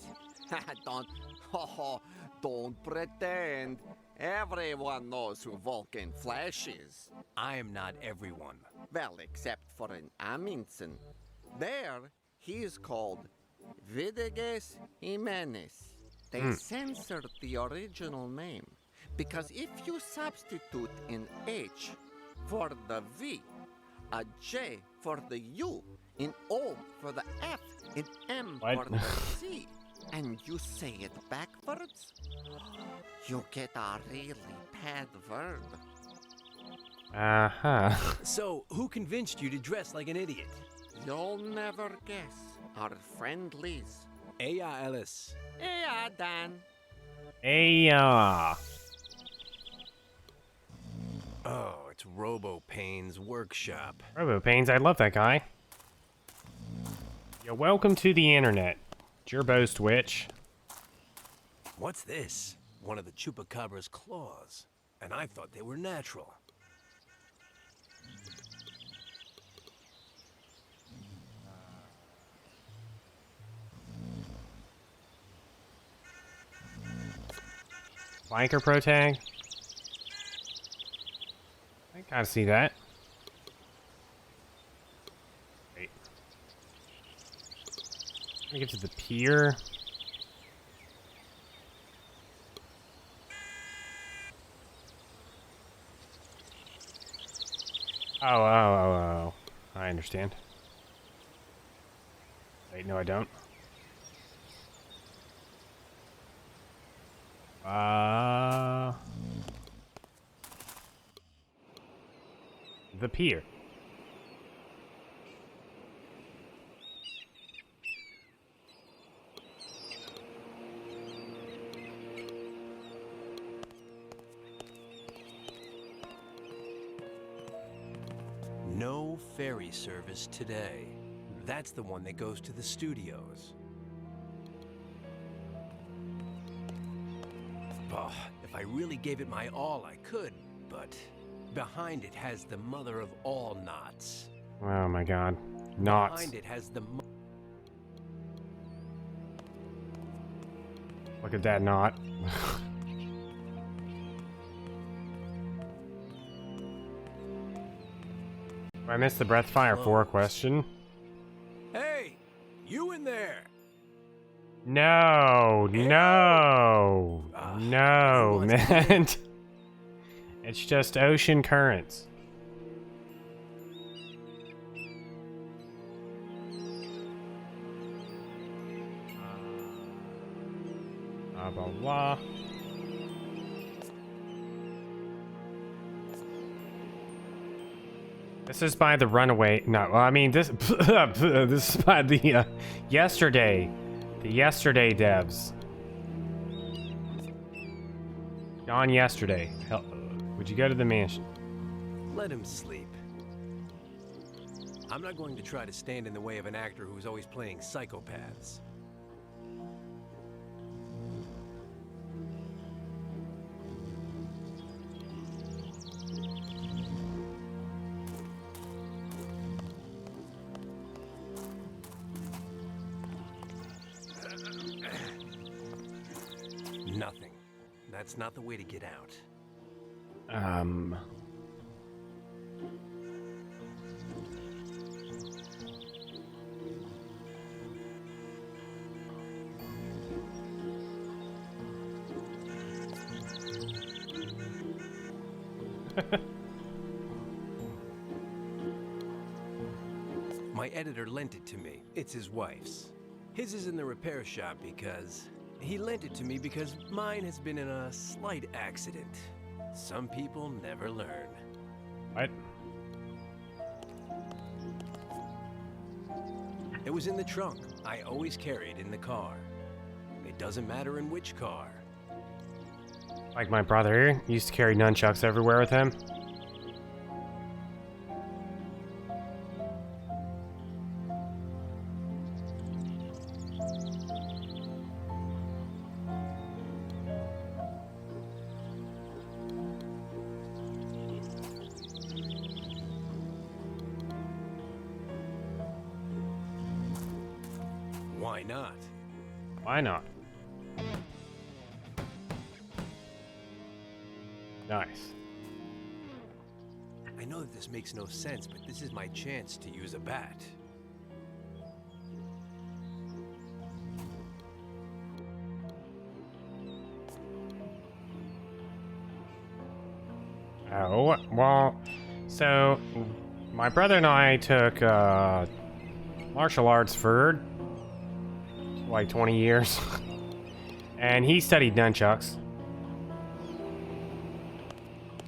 Don't pretend. Everyone knows who Vulcan Flash is. I am not everyone. Well, except for an Amundsen. There, he is called Vidigues Jimenez. They censored the original name because if you substitute an H for the V, a J for the U, an O for the F, an M for the C, and you say it backwards, you get a really bad word. Uh-huh. So, who convinced you to dress like an idiot? You'll never guess. Our friend Liz. Aya Ellis. Yeah, Dan. Hey, Oh, it's Robo Payne's workshop. Robo-Pains, I love that guy. Yo, welcome to the internet. Gerbo's Twitch. What's this? One of the Chupacabra's claws. And I thought they were natural. Biker Pro Tag. I gotta see that. Wait. Let me get to the pier. Oh. I understand. Wait, no I don't. The pier. No ferry service today. That's the one that goes to the studios. Oh, if I really gave it my all, I could, but behind it has the mother of all knots. Oh my god. Knots. Behind it has the... Look at that knot. I missed the Breathfire 4 question. Hey! You in there! No, man. It's just ocean currents. Blah, blah, blah. This is by the Runaway. No, I mean this. This is by the Yesterday. The Yesterday devs. Gone yesterday. Hell, would you go to the mansion? Let him sleep. I'm not going to try to stand in the way of an actor who's always playing psychopaths. that's not the way to get out. My editor lent it to me. It's his wife's. His is in the repair shop because... He lent it to me because mine has been in a slight accident. Some people never learn. What? It was in the trunk. I always carry it in the car. It doesn't matter in which car. Like my brother used to carry nunchucks everywhere with him. Why not? Why not? Nice. I know that this makes no sense, but this is my chance to use a bat. Oh, well, so my brother and I took martial arts for like 20 years. And he studied nunchucks.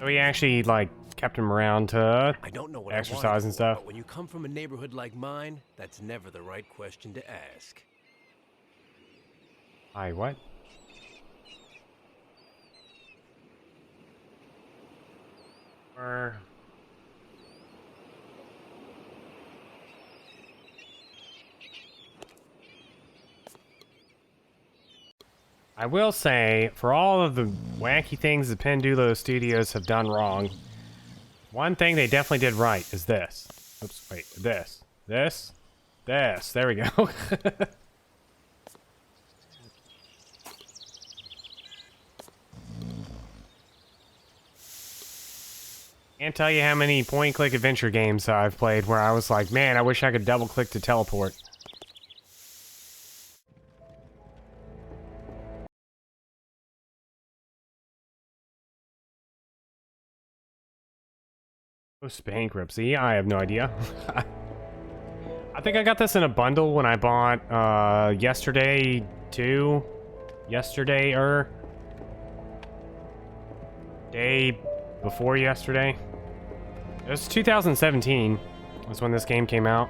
So he actually like kept him around to I don't know what exercise and stuff. But when you come from a neighborhood like mine, that's never the right question to ask. What? I will say, for all of the wacky things the Pendulo Studios have done wrong, one thing they definitely did right is this. Oops, wait, this. There we go. Can't tell you how many point-and-click adventure games I've played where I was like, man, I wish I could double-click to teleport. Post-bankruptcy? I have no idea. I think I got this in a bundle when I bought, Yesterday 2. Yesterday, day before yesterday. It was 2017. Was when this game came out.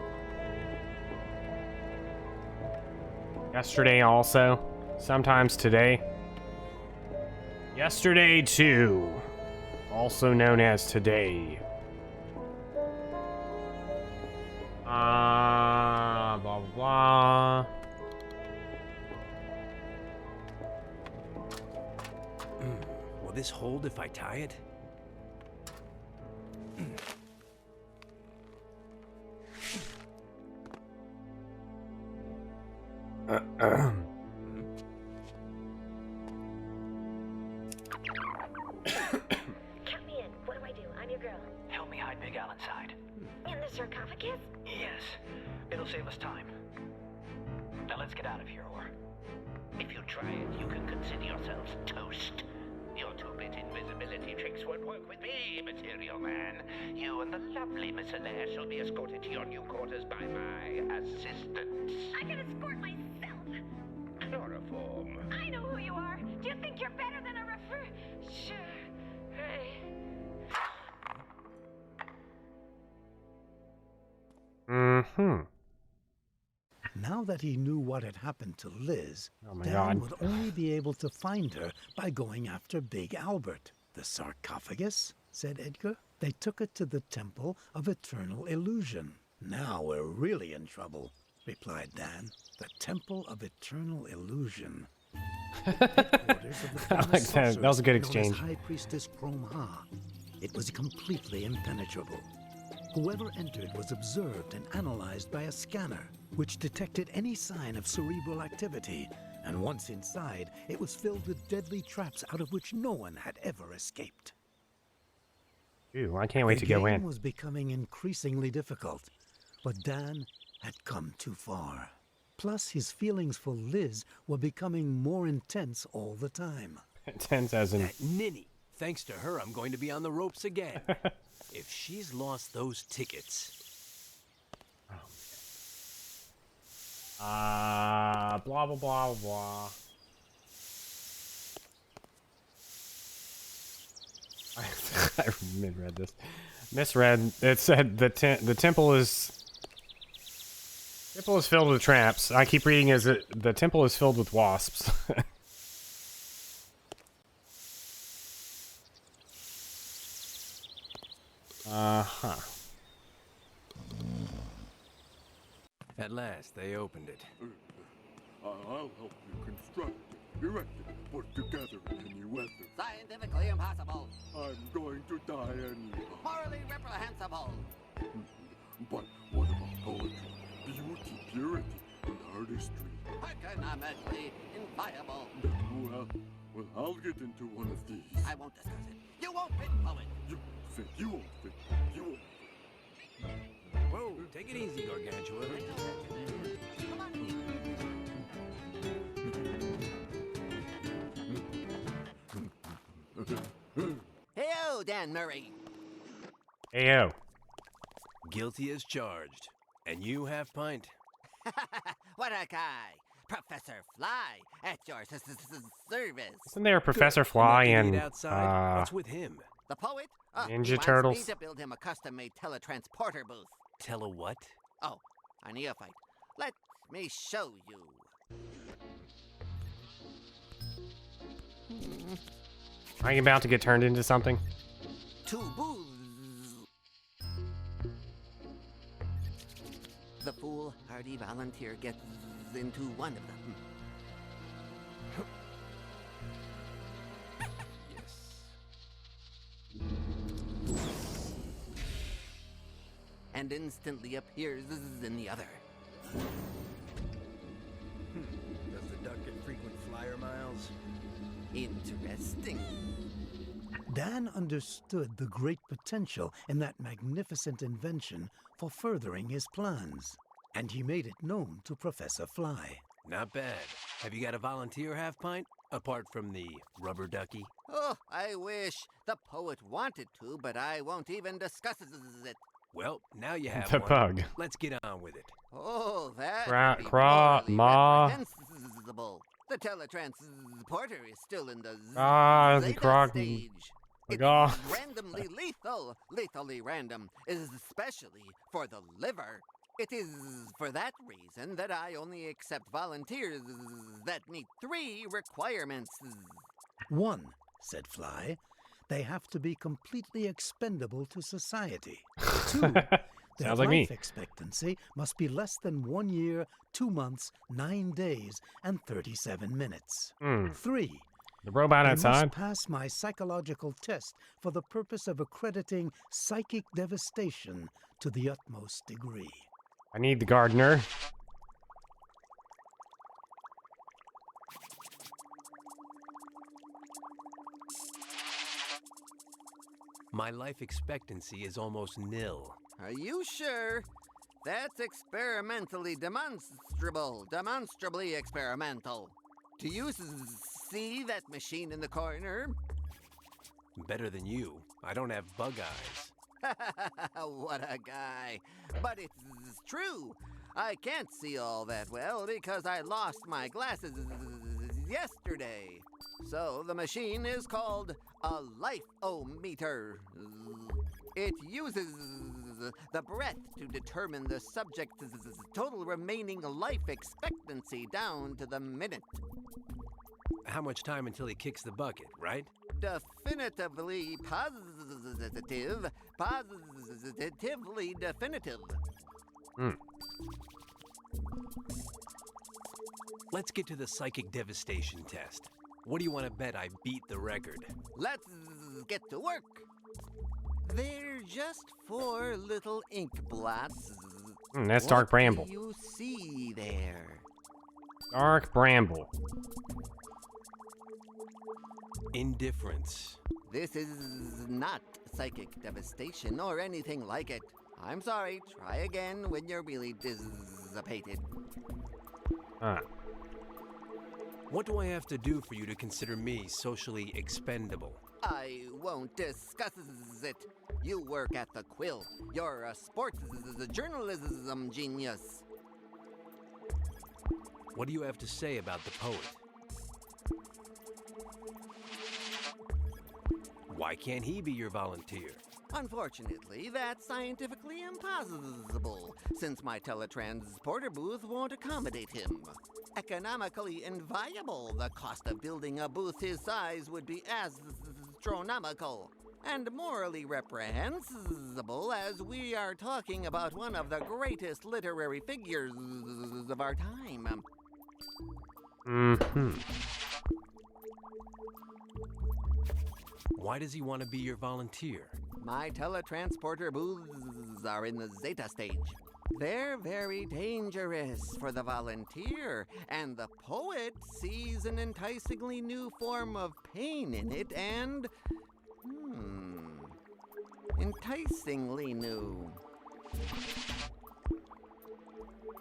Yesterday also. Sometimes today. Yesterday 2. Also known as Today. Blah blah blah. Will this hold if I tie it? Count me in. What do I do? I'm your girl. Help me hide Big Al inside. In the sarcophagus? Yes. It'll save us time. Now let's get out of here, or... If you try it, you can consider yourselves toast. Your two-bit invisibility tricks won't work with me, Material Man. You and the lovely Miss Alaire shall be escorted to your new quarters by my assistants. I can escort myself. Chloroform. I know who you are. Do you think you're better than a refer... Sure. Hey. Now that he knew what had happened to Liz, Oh my Dan God. would only be able to find her by going after Big Albert. The sarcophagus, said Edgar. They took it to the Temple of Eternal Illusion. Now we're really in trouble, replied Dan. The Temple of Eternal Illusion. Headquarters of the I like that. That was a good sorceress known as exchange. High Priestess Chrome-Ha. It was completely impenetrable. Whoever entered was observed and analyzed by a scanner, which detected any sign of cerebral activity, And once inside, it was filled with deadly traps out of which no one had ever escaped. Ooh, I can't wait to go The game in. was becoming increasingly difficult, but Dan had come too far. Plus, his feelings for Liz were becoming more intense all the time. Intense as in... That ninny. Thanks to her, I'm going to be on the ropes again. If she's lost those tickets... blah, blah, blah, blah. I misread this. Misread. It said the temple is filled with traps. I keep reading as the temple is filled with wasps. Uh-huh. At last, they opened it. I'll help you construct, erect it, put together in any weather. Scientifically impossible. I'm going to die anyhow. Morally reprehensible. But what about poetry, beauty, purity, and artistry? Economically inviable. Well, I'll get into one of these. I won't discuss it. You won't fit, poet. You won't fit. You won't fit. Whoa, take it easy, Gargantua. Come on. Hey-o, Dan Murray. Ayo. Guilty as charged. And you have pint. What a guy. Professor Fly at your service. Isn't there Professor Good. Fly And that and idiot outside? What's with him? The poet? Ninja he wants Turtles? me to build him a custom-made teletransporter booth. Tell a what? Oh, a neophyte. Let me show you. Are you about to get turned into something? Two booths. The foolhardy volunteer gets into one of them. And instantly appears in the other. Does the duck get frequent flyer miles? Interesting. Dan understood the great potential in that magnificent invention for furthering his plans, and he made it known to Professor Fly. Not bad. Have you got a volunteer half pint? Apart from the rubber ducky? Oh, I wish the poet wanted to, but I won't even discuss it. Well, now you have The one. bug. Let's get on with it. Oh, that Cra- would be cra- morally ma. reprehensible. The teletransporter is still in the The Zeta croc. stage. It's God. randomly lethal, lethally random, especially for the liver. It is for that reason that I only accept volunteers that meet 3 requirements. 1, said Fly, they have to be completely expendable to society. 2, their Sounds like me. life expectancy must be less than 1 year, 2 months, 9 days, and 37 minutes. 3, The robot they outside? must pass my psychological test for the purpose of accrediting psychic devastation to the utmost degree. I need the gardener. My life expectancy is almost nil. Are you sure? That's experimentally demonstrable. Demonstrably experimental. Do you see that machine in the corner? Better than you. I don't have bug eyes. What a guy. But it's true. I can't see all that well because I lost my glasses yesterday. So the machine is called a life-o-meter. It uses the breath to determine the subject's total remaining life expectancy down to the minute. How much time until he kicks the bucket, right? Definitively positive. Positively definitive. Let's get to the psychic devastation test. What do you want to bet I beat the record? Let's get to work. They're just 4 little ink blots. That's Dark Bramble. What do you see there? Dark bramble. Indifference. This is not psychic devastation or anything like it. I'm sorry. Try again when you're really dissipated. Huh. What do I have to do for you to consider me socially expendable? I won't discuss it. You work at the Quill. You're a sports journalism genius. What do you have to say about the poet? Why can't he be your volunteer? Unfortunately, that's scientifically impossible, since my teletransporter booth won't accommodate him. Economically inviable, the cost of building a booth his size would be astronomical. And morally reprehensible, as we are talking about one of the greatest literary figures of our time. Mm-hmm. Why does he want to be your volunteer? My teletransporter booths are in the Zeta stage. They're very dangerous for the volunteer, and the poet sees an enticingly new form of pain in it, and... enticingly new.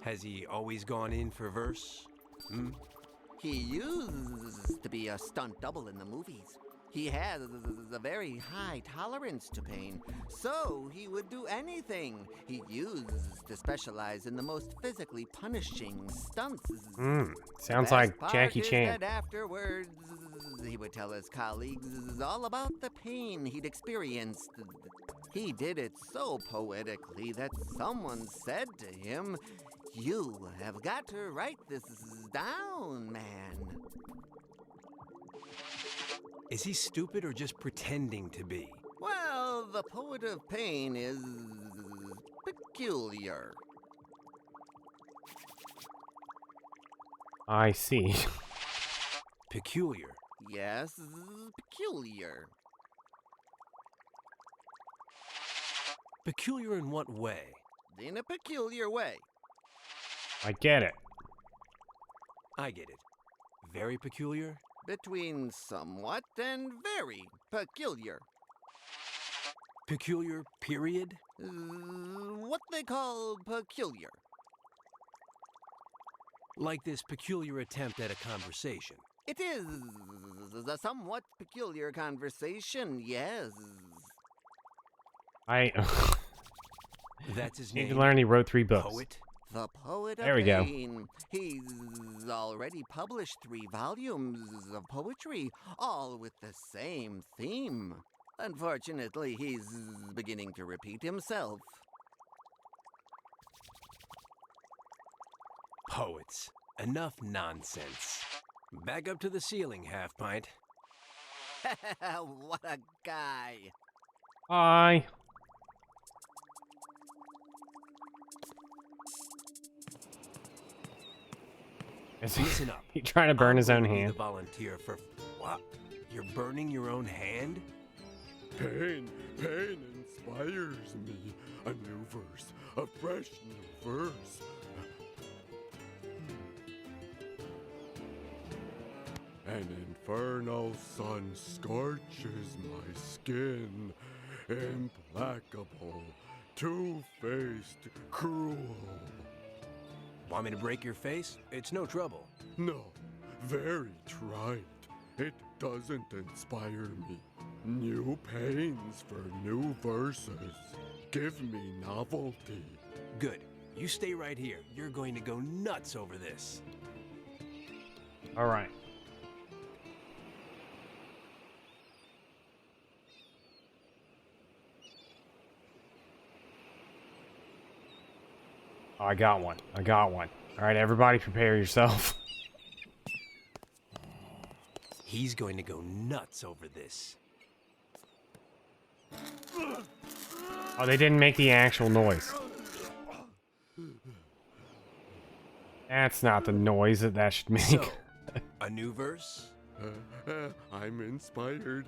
Has he always gone in for verse? He used to be a stunt double in the movies. He has a very high tolerance to pain, so he would do anything. He used to specialize in the most physically punishing stunts. Sounds like Jackie Chan. That afterwards, he would tell his colleagues all about the pain he'd experienced. He did it so poetically that someone said to him, "You have got to write this down, man." Is he stupid or just pretending to be? Well, the poet of pain is peculiar. I see. Peculiar. Yes, peculiar. Peculiar in what way? In a peculiar way. I get it. I get it. Very peculiar? Between somewhat and very peculiar. Peculiar, period? What they call peculiar. Like this peculiar attempt at a conversation. It is a somewhat peculiar conversation, yes. That's his need name. to learn he wrote 3 books. Poet? The poet of There we go. pain. He's already published 3 volumes of poetry, all with the same theme. Unfortunately, he's beginning to repeat himself. Poets. Enough nonsense. Back up to the ceiling, Half Pint. What a guy. Bye. Is Listen up. he trying to burn his own I'm gonna be hand? the volunteer for what? You're burning your own hand? Pain inspires me. A new verse, a fresh new verse. An infernal sun scorches my skin. Implacable, two-faced, cruel. Want me to break your face? It's no trouble. No, very trite. It doesn't inspire me. New pains for new verses. Give me novelty. Good. You stay right here. You're going to go nuts over this. All right. Oh, I got one. I got one. All right, everybody prepare yourself. He's going to go nuts over this. Oh, they didn't make the actual noise. That's not the noise that should make. So, a new verse? I'm inspired.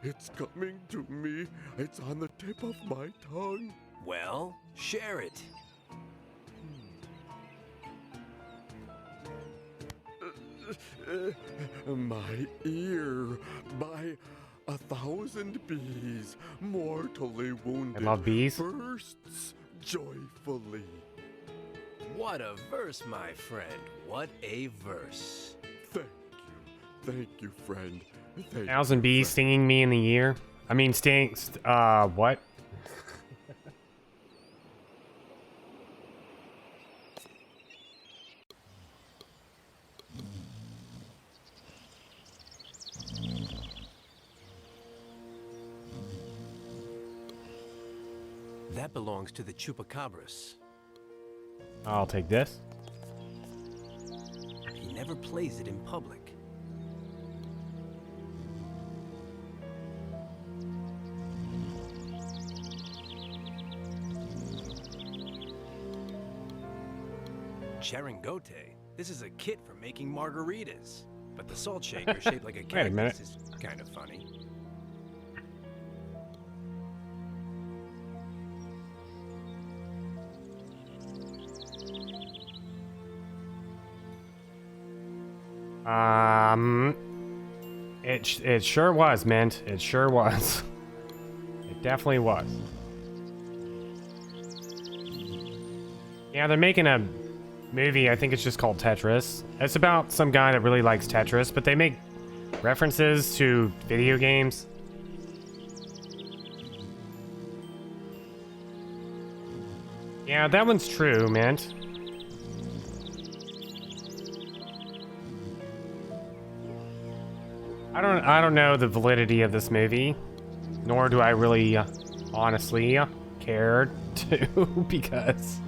It's coming to me. It's on the tip of my tongue. Well, share it. My ear by 1,000 bees, mortally wounded, I love bees. bursts joyfully. What a verse, my friend. What a verse. Thank you, friend. Thank 1,000 you, bees friend. stinging me in the ear. I mean, what? That belongs to the Chupacabras. I'll take this. He never plays it in public. Charangote. This is a kit for making margaritas. But the salt shaker shaped like a Wait a minute. cactus is kind of funny. It sure was, Mint. It sure was. It definitely was. Yeah, they're making a movie. I think it's just called Tetris. It's about some guy that really likes Tetris, but they make references to video games. Yeah, that one's true, Mint. I don't know the validity of this movie, nor do I really honestly care to, because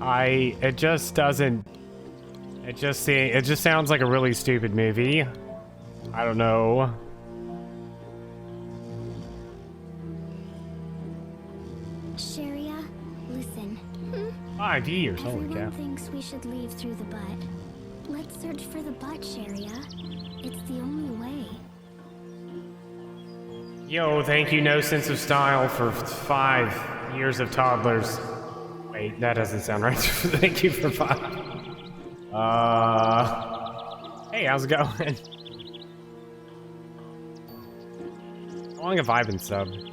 it just sounds like a really stupid movie. I don't know. Sharia, listen. 5 years, holy Everyone cow. thinks we should leave through the butt. Let's search for the butt, Sharia. It's the only way. Yo, thank you, No Sense of Style, for 5 years of toddlers. Wait, that doesn't sound right. Thank you for 5. Hey, how's it going? How long have I been subbed?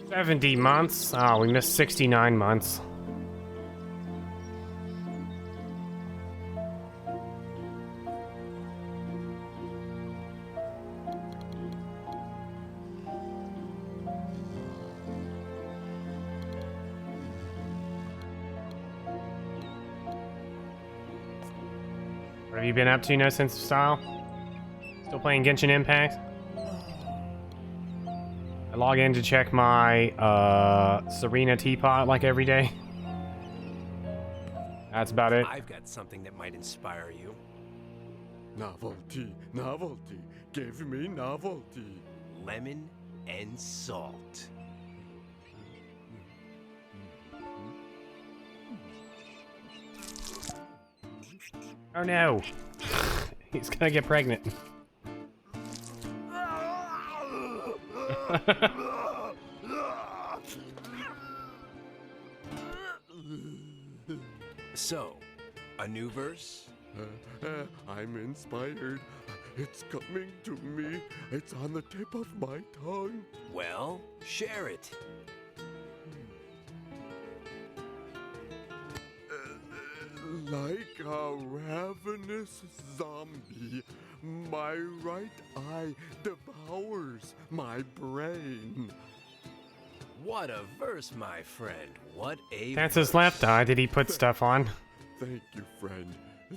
$70 months. Oh, we missed 69 months. What have you been up to, No Sense of Style? Still playing Genshin Impact? I log in to check my Serena teapot like every day. That's about it. I've got something that might inspire you. Novelty, novelty, give me novelty. Lemon and salt. Oh no! He's gonna get pregnant. So, a new verse? I'm inspired. It's coming to me. It's on the tip of my tongue. Well, share it. Like a ravenous zombie, my right eye devours my brain. What a verse, my friend. What a That's his left eye. Did he put stuff on? Thank you, friend.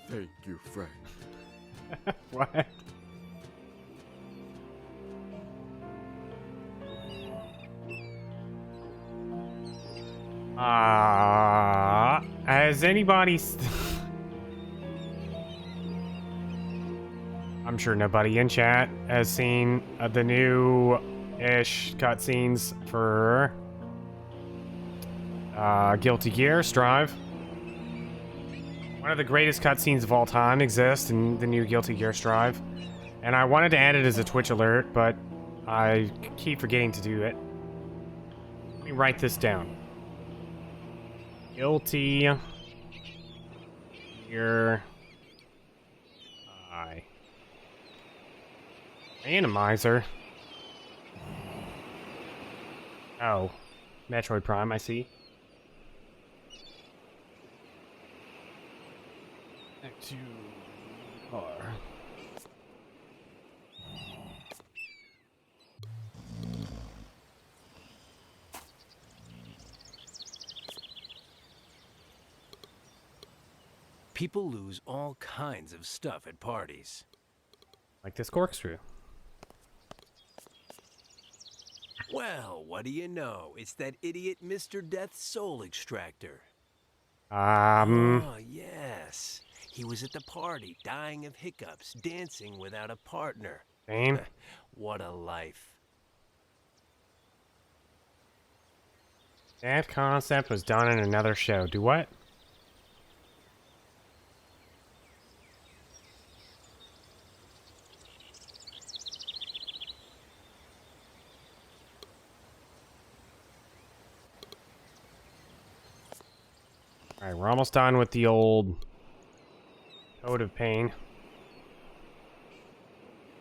Thank you, friend. What? Has anybody... I'm sure nobody in chat has seen the new-ish cutscenes for Guilty Gear Strive. One of the greatest cutscenes of all time exists in the new Guilty Gear Strive. And I wanted to add it as a Twitch alert, but I keep forgetting to do it. Let me write this down. Guilty. Your eye. Randomizer. Oh. Metroid Prime, I see. Back to car. People lose all kinds of stuff at parties. Like this corkscrew. Well, what do you know? It's that idiot Mr. Death's soul extractor. Oh, yes. He was at the party, dying of hiccups, dancing without a partner. Same. What a life. That concept was done in another show. Do what? Alright, we're almost done with the old Code of Pain.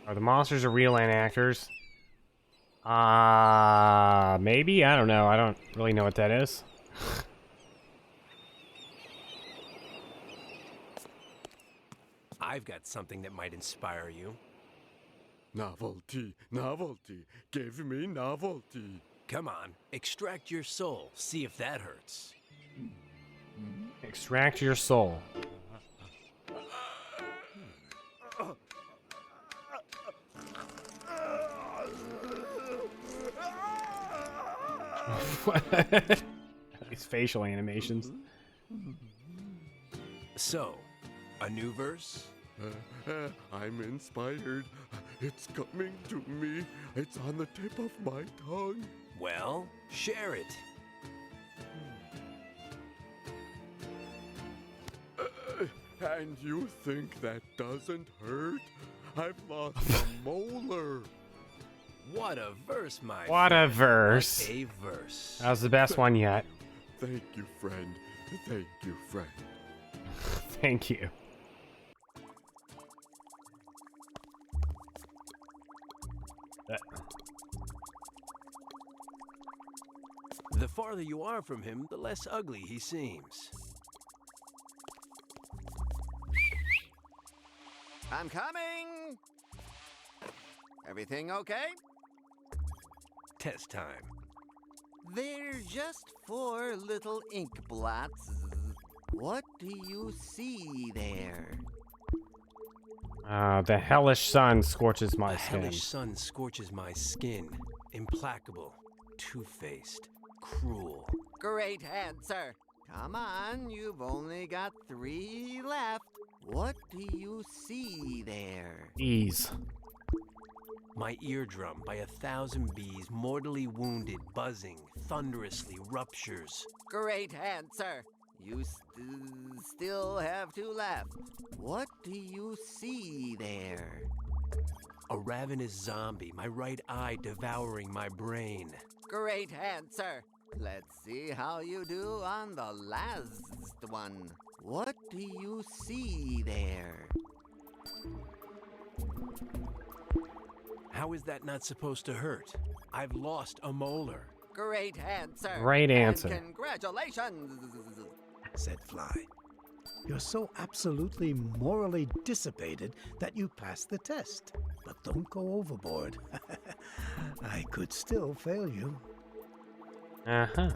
Are the monsters are real and actors? Maybe? I don't know. I don't really know what that is. I've got something that might inspire you. Novelty, novelty, give me novelty. Come on, extract your soul. See if that hurts. Extract your soul. These facial animations. So, a new verse? I'm inspired. It's coming to me. It's on the tip of my tongue. Well, share it. And you think that doesn't hurt? I've lost a molar. What a verse, my What friend. a verse. What a verse. That was the best one yet. Thank you, friend. Thank you, friend. Thank you. The farther you are from him, the less ugly he seems. I'm coming! Everything okay? Test time. They're just 4 little ink blots. What do you see there? The hellish sun scorches my The skin. hellish sun scorches my skin. Implacable, two-faced, cruel. Great answer. Come on, you've only got 3 left. What do you see there? Ease. My eardrum, by 1,000 bees, mortally wounded, buzzing, thunderously ruptures. Great answer. You still have 2 left. What do you see there? A ravenous zombie, my right eye devouring my brain. Great answer. Let's see how you do on the last one. What do you see there? How is that not supposed to hurt? I've lost a molar. Great answer. Great answer. And congratulations, said Fly. You're so absolutely morally dissipated that you passed the test. But don't go overboard. I could still fail you. Uh-huh.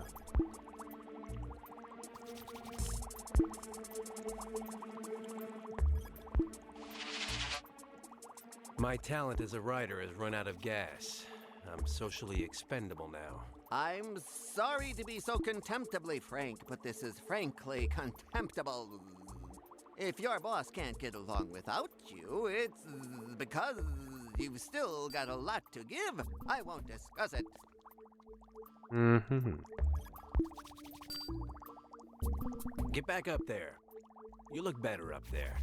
My talent as a writer has run out of gas. I'm socially expendable now. I'm sorry to be so contemptibly frank, but this is frankly contemptible. If your boss can't get along without you, it's because you've still got a lot to give. I won't discuss it. Mm-hmm. Get back up there. You look better up there.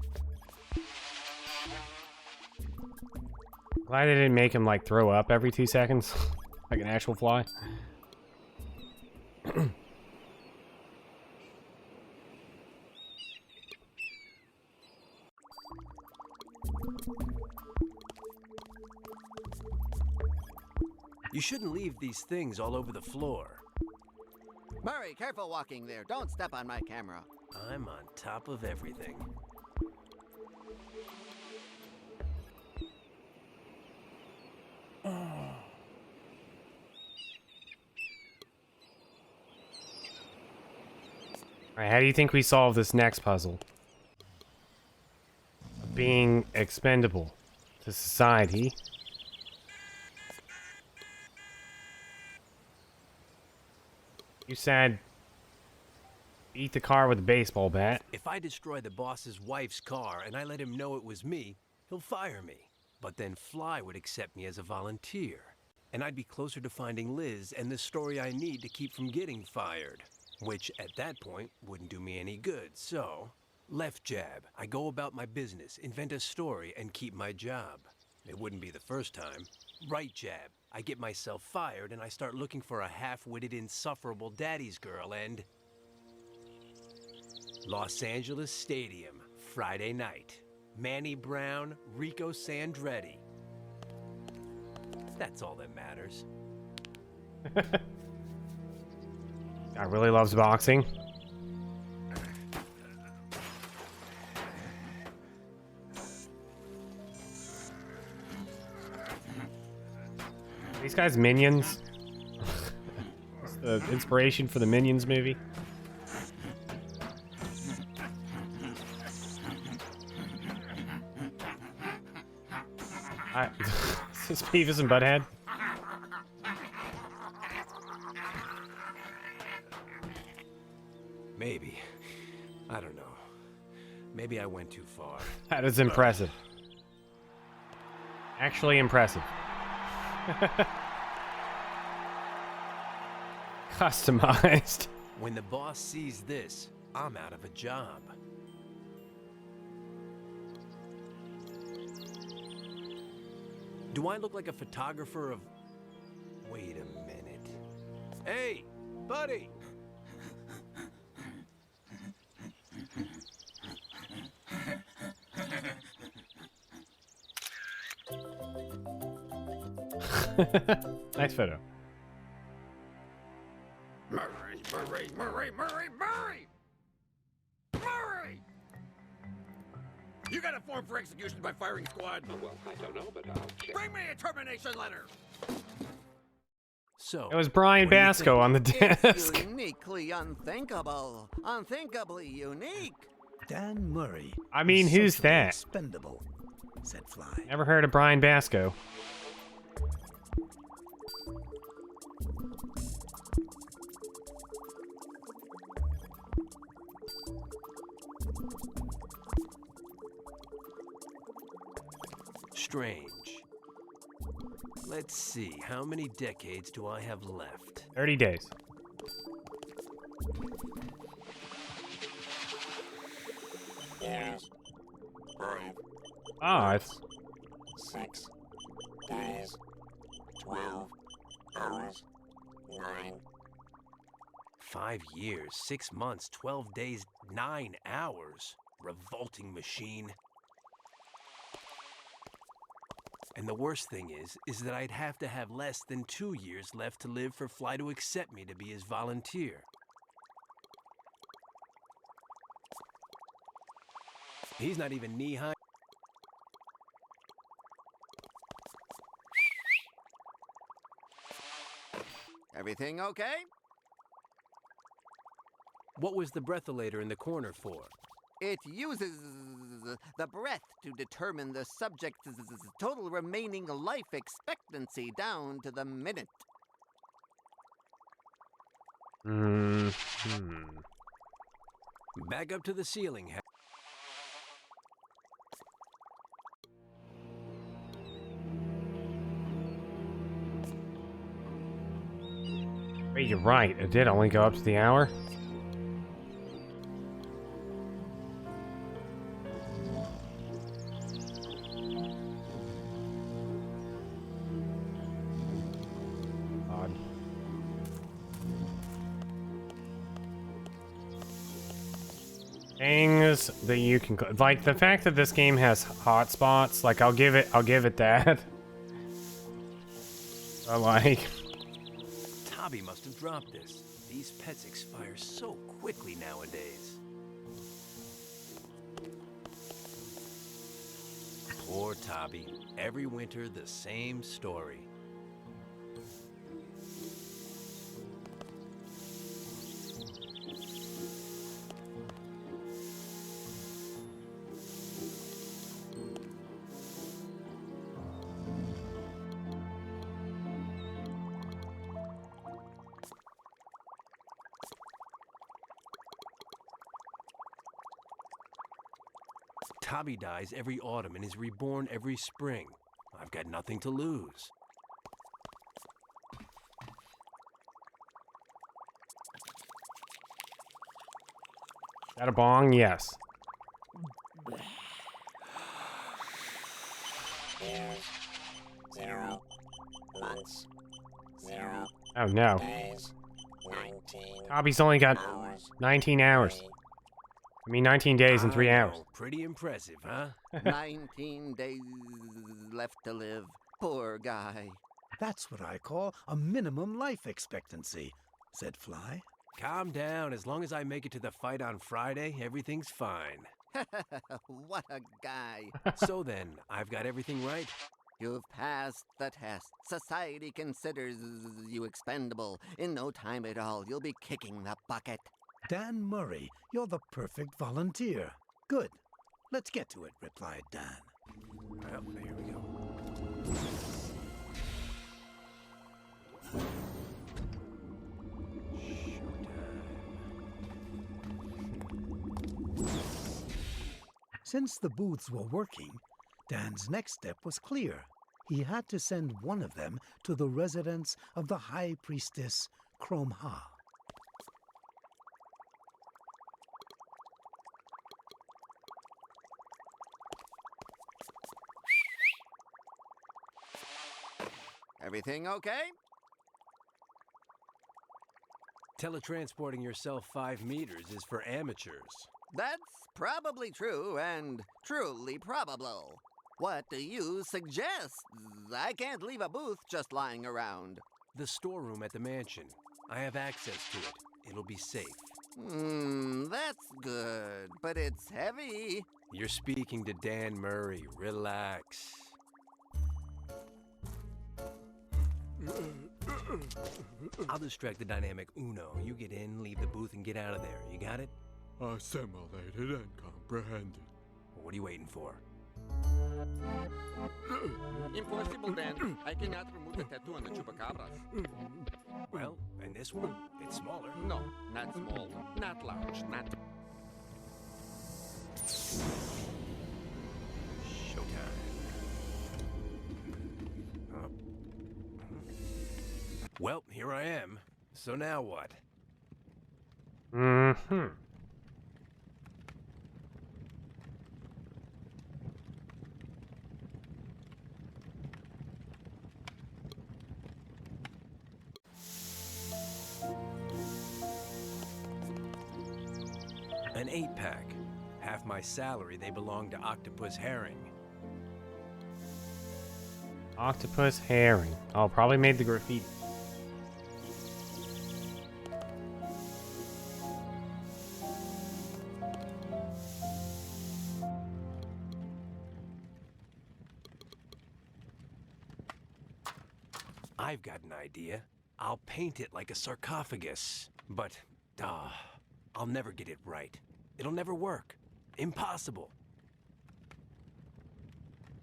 Glad they didn't make him like throw up every 2 seconds, like an actual fly. You shouldn't leave these things all over the floor. Murray, careful walking there. Don't step on my camera. I'm on top of everything. Alright, how do you think we solve this next puzzle? Being expendable to society. You said eat the car with a baseball bat. If I destroy the boss's wife's car and I let him know it was me, he'll fire me. But then Fly would accept me as a volunteer. And I'd be closer to finding Liz and the story I need to keep from getting fired. Which, at that point, wouldn't do me any good, so... Left jab, I go about my business, invent a story, and keep my job. It wouldn't be the first time. Right jab, I get myself fired and I start looking for a half-witted, insufferable daddy's girl and... Los Angeles Stadium, Friday night. Manny Brown, Rico Sandretti. That's all that matters. I really loves boxing. These guys Minions. It's the inspiration for the Minions movie. Is this Beavis and Butthead? Maybe. I don't know. Maybe I went too far. That is impressive. Actually impressive. Customized. When the boss sees this, I'm out of a job. Do I look like a photographer of... Wait a minute. Hey, buddy! Nice photo. Murray, Murray, Murray, Murray, Murray! Murray! You got a form for execution by firing squad? Oh, well, I don't know, but I'll check. Bring me a termination letter! So, It was Brian what do you Basco think? on the It's desk. uniquely unthinkable. Unthinkably unique. Dan Murray. I mean, is who's socially that? Expendable, said Fly. Never heard of Brian Basco. Strange. Let's see, how many decades do I have left? 30 days. Boys, 5. 6 days, 12 hours, 9. 5 years, 6 months, 12 days, 9 hours. Revolting machine. And the worst thing is that I'd have to have less than 2 years left to live for Fly to accept me to be his volunteer. He's not even knee-high. Everything okay? What was the breathalyzer in the corner for? It uses the breath to determine the subject's total remaining life expectancy down to the minute. Back up to the ceiling. Wait, you're right. It did only go up to the hour. Things that you can like the fact that this game has hotspots. Like I'll give it that. I like. Tabby must have dropped this. These pets expire so quickly nowadays. Poor Tabby. Every winter, the same story. Tabby dies every autumn and is reborn every spring. I've got nothing to lose. Got a bong? Yes. Years, 0 months, 0 Oh no. days, 19 Tabby's only got hours, 19 hours. I mean 19 days and 3 I hours. know. Pretty impressive, huh? 19 days left to live. Poor guy. That's what I call a minimum life expectancy, said Fly. Calm down. As long as I make it to the fight on Friday, everything's fine. What a guy. So then, I've got everything right? You've passed the test. Society considers you expendable. In no time at all, you'll be kicking the bucket. Dan Murray, you're the perfect volunteer. Good. Let's get to it, replied Dan. Well, here we go. Since the booths were working, Dan's next step was clear. He had to send one of them to the residence of the High Priestess Chrome Ha. Everything okay? Teletransporting yourself 5 meters is for amateurs. That's probably true and truly probable. What do you suggest? I can't leave a booth just lying around. The storeroom at the mansion. I have access to it. It'll be safe. That's good, but it's heavy. You're speaking to Dan Murray. Relax. I'll distract the dynamic Uno. You get in, leave the booth, and get out of there. You got it? Assimilated and comprehended. What are you waiting for? Impossible, Dan. I cannot remove the tattoo on the chupacabras. Well, and this one, it's smaller. No, not small, not large, not... Showtime. Well, here I am. So now what? Mm-hmm. An 8-pack. Half my salary, they belong to Octopus Herring. Octopus herring. Oh, probably made the graffiti. I've got an idea. I'll paint it like a sarcophagus. But, I'll never get it right. It'll never work. Impossible.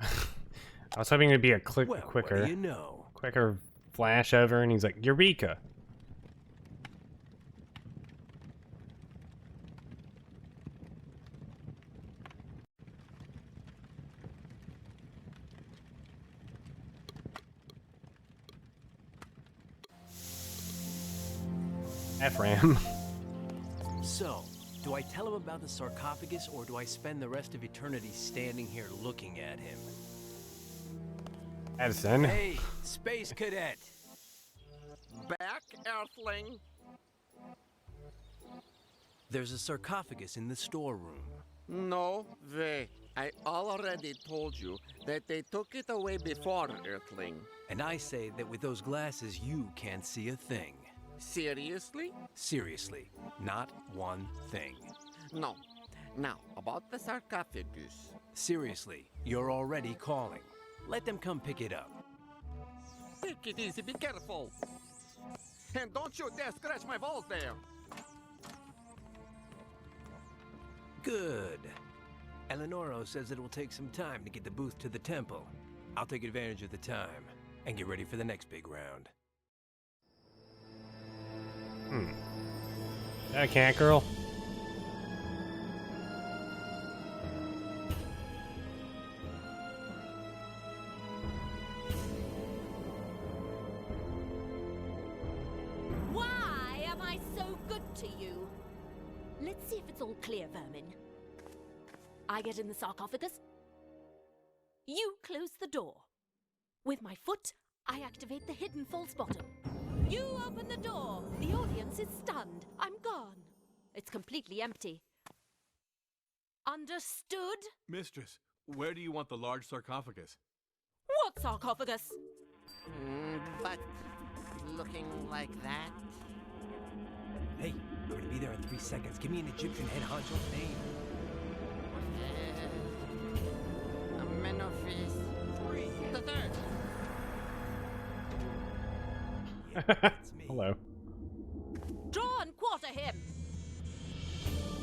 I was hoping it'd be a quicker, What do you know? quicker flash over, and he's like, Eureka! Ephraim. So, do I tell him about the sarcophagus, or do I spend the rest of eternity standing here looking at him? Edison. Hey, Space Cadet! Back, Earthling. There's a sarcophagus in the storeroom. No way. I already told you that they took it away before, Earthling. And I say that with those glasses, you can't see a thing. Seriously? Seriously, not one thing. No. Now, about the sarcophagus. Seriously, you're already calling. Let them come pick it up. Take it easy, be careful. And don't you dare scratch my balls there. Good. Eleonoro says it will take some time to get the booth to the temple. I'll take advantage of the time and get ready for the next big round. That cat girl. Why am I so good to you? Let's see if it's all clear, vermin. I get in the sarcophagus. You close the door. With my foot, I activate the hidden false bottom. You open the door. The audience is stunned. I'm gone. It's completely empty. Understood? Mistress, where do you want the large sarcophagus? What sarcophagus? But looking like that? Hey, we're gonna be there in 3 seconds. Give me an Egyptian head honcho's name. Amenophis the third. Hello. Draw and quarter him.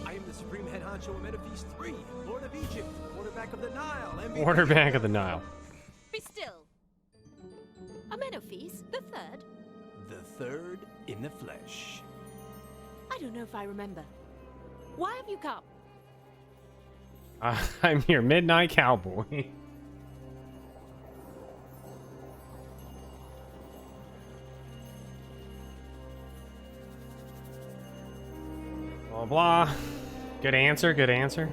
I am the Supreme Head Honcho Amenophis III, Lord of Egypt, quarterback of the Nile, MVP. Quarterback of the Nile. Be still. Amenophis the third? The third in the flesh. I don't know if I remember. Why have you come? I'm your midnight cowboy. Blah blah. Good answer, good answer.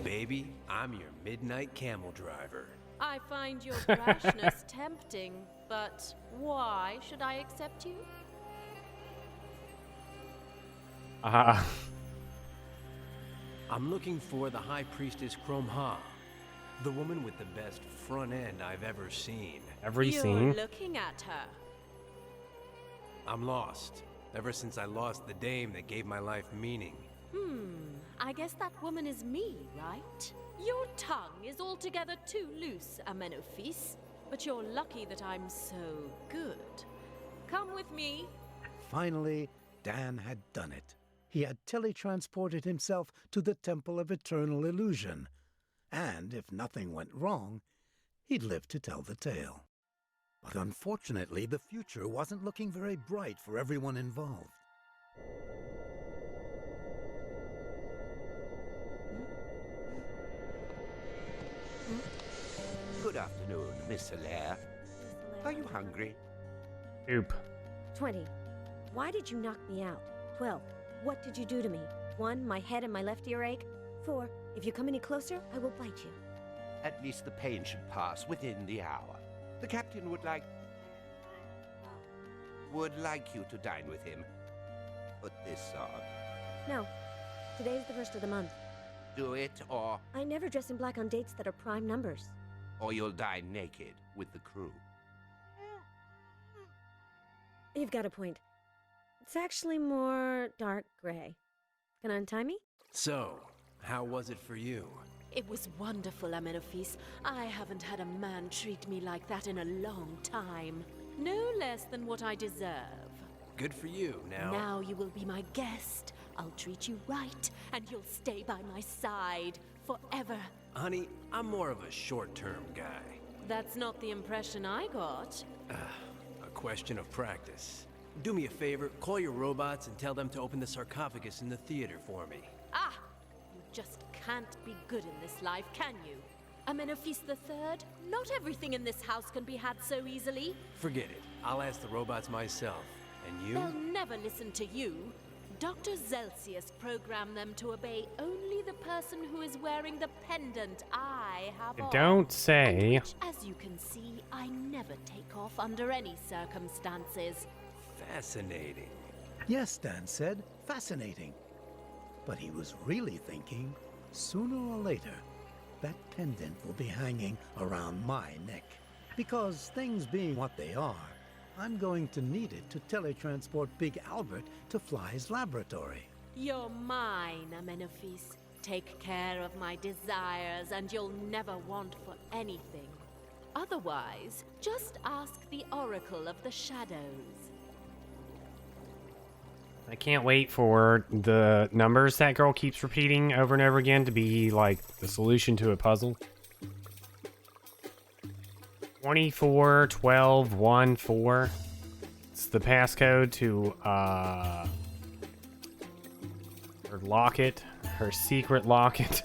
Baby, I'm your midnight camel driver. I find your brashness tempting, but why should I accept you? I'm looking for the High Priestess Chrome-Ha, the woman with the best front end I've ever seen. You're looking at her. I'm lost. Ever since I lost the dame that gave my life meaning. I guess that woman is me, right? Your tongue is altogether too loose, Amenophis. But you're lucky that I'm so good. Come with me. Finally, Dan had done it. He had teletransported himself to the Temple of Eternal Illusion. And if nothing went wrong, he'd live to tell the tale. But unfortunately, the future wasn't looking very bright for everyone involved. Good afternoon, Miss Solaire. Are you hungry? Oop. 20. Why did you knock me out? 12. What did you do to me? 1. My head and my left ear ache. 4. If you come any closer, I will bite you. At least the pain should pass within the hour. The captain would like you to dine with him. Put this on. No. Today's the first of the month. Do it, or I never dress in black on dates that are prime numbers. you'll dine naked with the crew. You've got a point. It's actually more dark gray. Gonna untie me? So, how was it for you? It was wonderful, Amenophis. I haven't had a man treat me like that in a long time. No less than what I deserve. Good for you. Now you will be my guest. I'll treat you right, and you'll stay by my side forever. Honey, I'm more of a short-term guy. That's not the impression I got. A question of practice. Do me a favor, call your robots and tell them to open the sarcophagus in the theater for me. Ah! You just can't be good in this life, can you? Amenophis III, not everything in this house can be had so easily. Forget it. I'll ask the robots myself. And you? They'll never listen to you. Dr. Zelsius programmed them to obey only the person who is wearing the pendant I have on. Don't say. Which, as you can see, I never take off under any circumstances. Fascinating. Yes, Dan said, fascinating. But he was really thinking, sooner or later, that pendant will be hanging around my neck. Because things being what they are, I'm going to need it to teletransport Big Albert to Fly's laboratory. You're mine, Amenophes. Take care of my desires and you'll never want for anything. Otherwise, just ask the Oracle of the Shadows. I can't wait for the numbers that girl keeps repeating over and over again to be like the solution to a puzzle. 24 12 1 4. It's the passcode to her locket, her secret locket.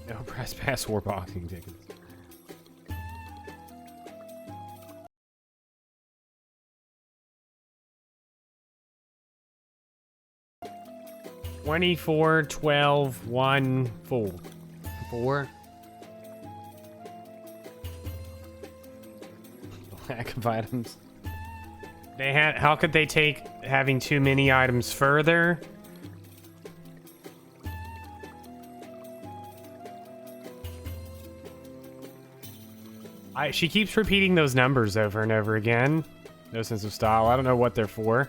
No press pass or boxing tickets. $24 12 1 4. Lack of items. They had. How could they take having too many items further? She keeps repeating those numbers over and over again. No sense of style. I don't know what they're for.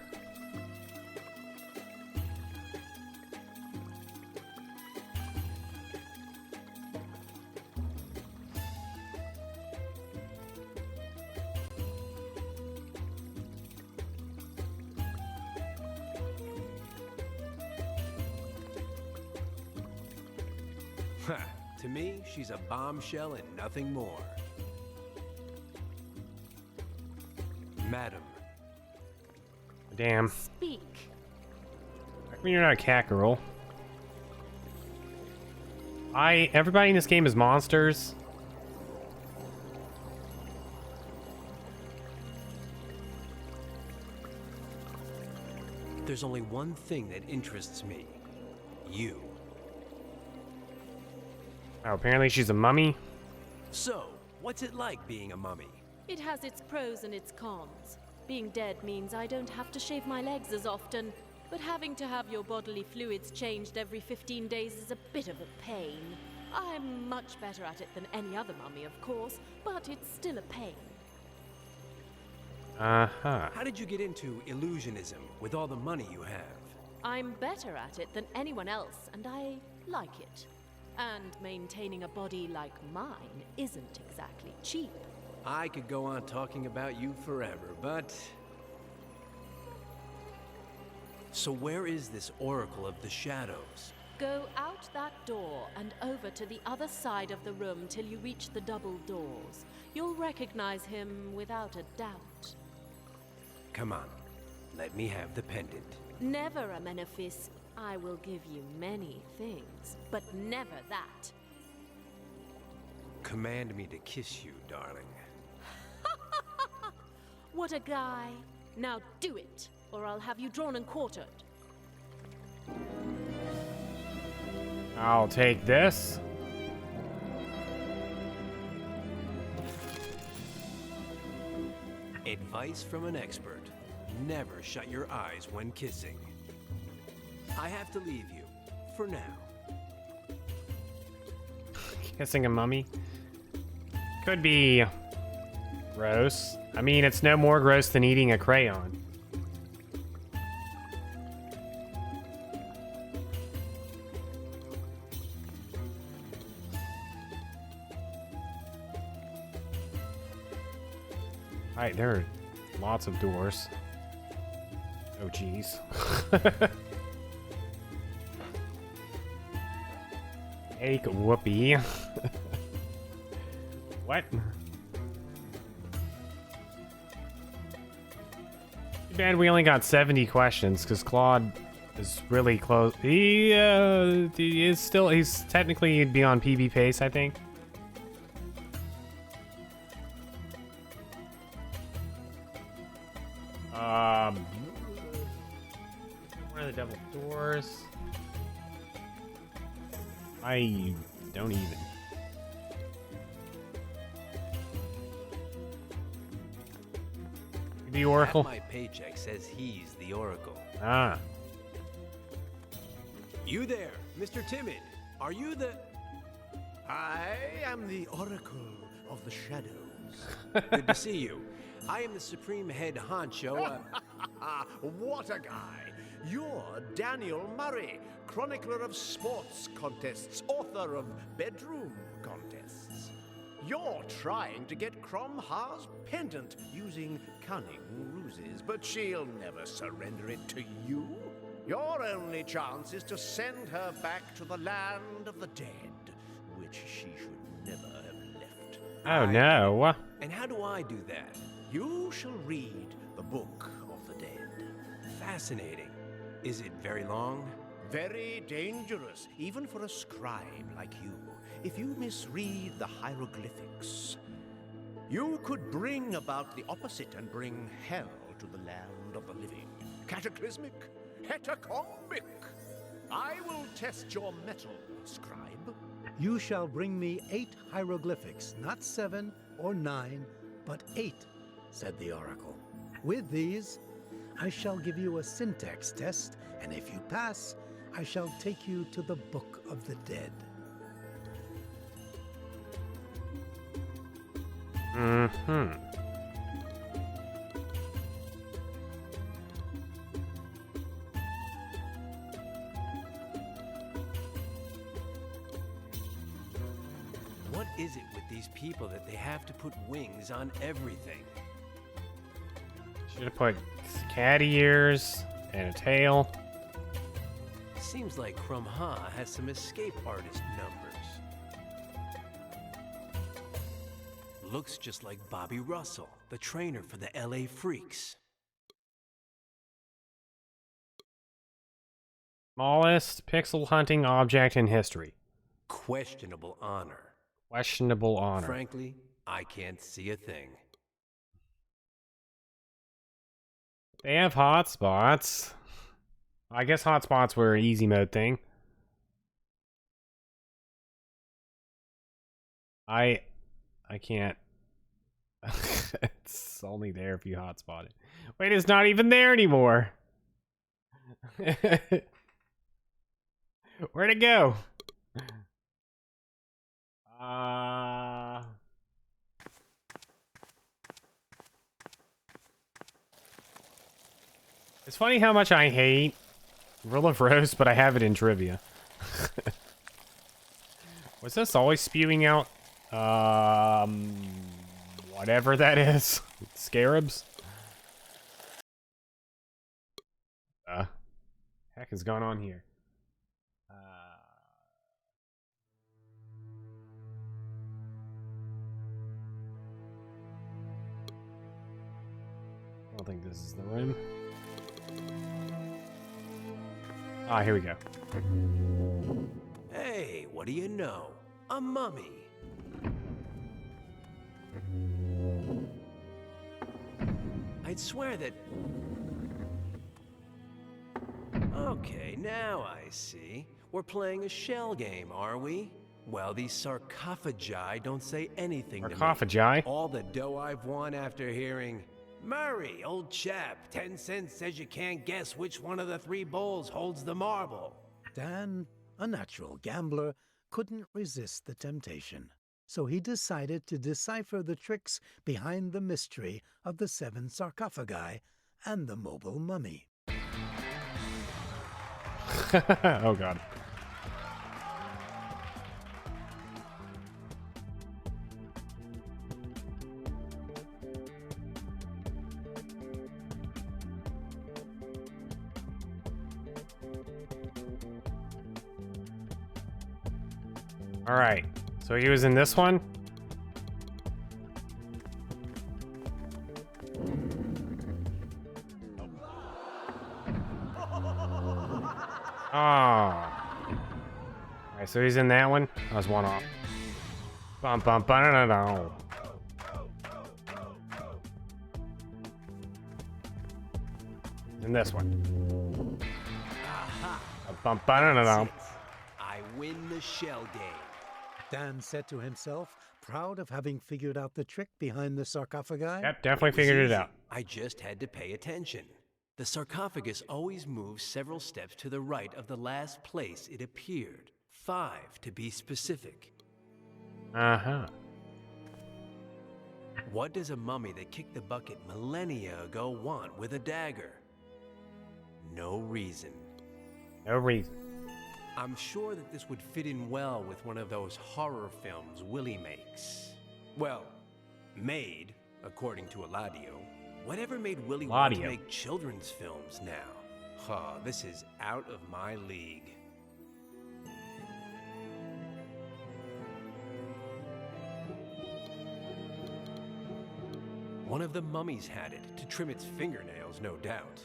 To me, she's a bombshell and nothing more. Madam. Damn. Speak. How come you're not a cat girl? Everybody in this game is monsters. There's only one thing that interests me. You. Oh, apparently she's a mummy. So, what's it like being a mummy? It has its pros and its cons. Being dead means I don't have to shave my legs as often, but having to have your bodily fluids changed every 15 days is a bit of a pain. I'm much better at it than any other mummy, of course, but it's still a pain. Uh-huh. How did you get into illusionism with all the money you have? I'm better at it than anyone else, and I like it. And maintaining a body like mine isn't exactly cheap. I could go on talking about you forever, but... So where is this Oracle of the Shadows? Go out that door and over to the other side of the room till you reach the double doors. You'll recognize him without a doubt. Come on, let me have the pendant. Never, Amenophes. I will give you many things, but never that. Command me to kiss you, darling. What a guy. Now do it, or I'll have you drawn and quartered. I'll take this. Advice from an expert. Never shut your eyes when kissing. I have to leave you, for now. Kissing a mummy? Could be gross. I mean, it's no more gross than eating a crayon. Alright, there are lots of doors. Oh, jeez. Take whoopee. What? Too bad we only got 70 questions, because Claude is really close. He is still, he's technically, he'd be on PB pace, I think. Where are the double doors? I don't even. the Oracle? Half my paycheck says he's the Oracle. Ah. You there, Mr. Timid. Are you the... I am the Oracle of the Shadows. Good to see you. I am the Supreme Head Honcho. What a guy! You're Daniel Murray, chronicler of sports contests, author of bedroom contests. You're trying to get Crom Ha's pendant using cunning ruses, but she'll never surrender it to you. Your only chance is to send her back to the land of the dead, which she should never have left. Oh no. And how do I do that? You shall read the Book of the Dead. Fascinating. Is it very long? Very dangerous, even for a scribe like you. If you misread the hieroglyphics, you could bring about the opposite and bring hell to the land of the living. Cataclysmic, hetacombic. I will test your mettle, scribe. You shall bring me 8 hieroglyphics, not 7 or 9, but 8, said the oracle. With these, I shall give you a syntax test, and if you pass, I shall take you to the Book of the Dead. Mm-hmm. What is it with these people that they have to put wings on everything? Should have put cat ears and a tail. Seems like Crom Ha has some escape artist numbers. Looks just like Bobby Russell, the trainer for the LA Freaks. Smallest pixel hunting object in history. Questionable honor. Questionable honor. Frankly, I can't see a thing. They have hotspots. I guess hotspots were an easy mode thing. I can't. It's only there if you hotspot it. Wait, it's not even there anymore. Where'd it go? It's funny how much I hate Rule of Rose, but I have it in trivia. Was this always spewing out, whatever that is? Scarabs? Heck is going on here? I don't think this is the room. Ah, here we go. Hey, what do you know? A mummy. I'd swear that... Okay, now I see. We're playing a shell game, are we? Well, these sarcophagi don't say anything to me. Sarcophagi? All the dough I've won after hearing... Murray, old chap, 10 cents says you can't guess which one of the 3 bowls holds the marble. Dan, a natural gambler, couldn't resist the temptation. So he decided to decipher the tricks behind the mystery of the 7 sarcophagi and the mobile mummy. Oh, God. All right, so he was in this one. Oh. All right, so he's in that one. That was one off. Bum bum bum no. In this one. Aha. Bum bum no. I win the shell game. Dan said to himself, proud of having figured out the trick behind the sarcophagi. Yep, definitely figured it out. I just had to pay attention. The sarcophagus always moves several steps to the right of the last place it appeared. 5 to be specific. Uh-huh. What does a mummy that kicked the bucket millennia ago want with a dagger? No reason. No reason. I'm sure that this would fit in well with one of those horror films Willie makes. Well, made, according to Eladio. Whatever made Willie want to make children's films now? Huh, this is out of my league. One of the mummies had it to trim its fingernails, no doubt.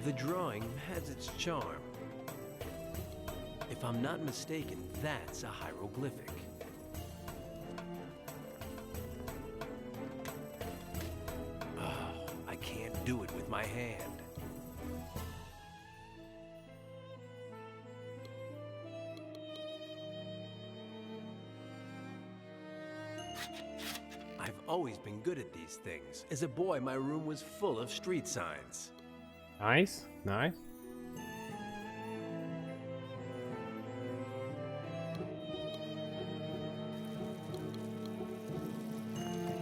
The drawing has its charm. If I'm not mistaken, that's a hieroglyphic. Oh, I can't do it with my hand. I've always been good at these things. As a boy, my room was full of street signs. Nice, nice.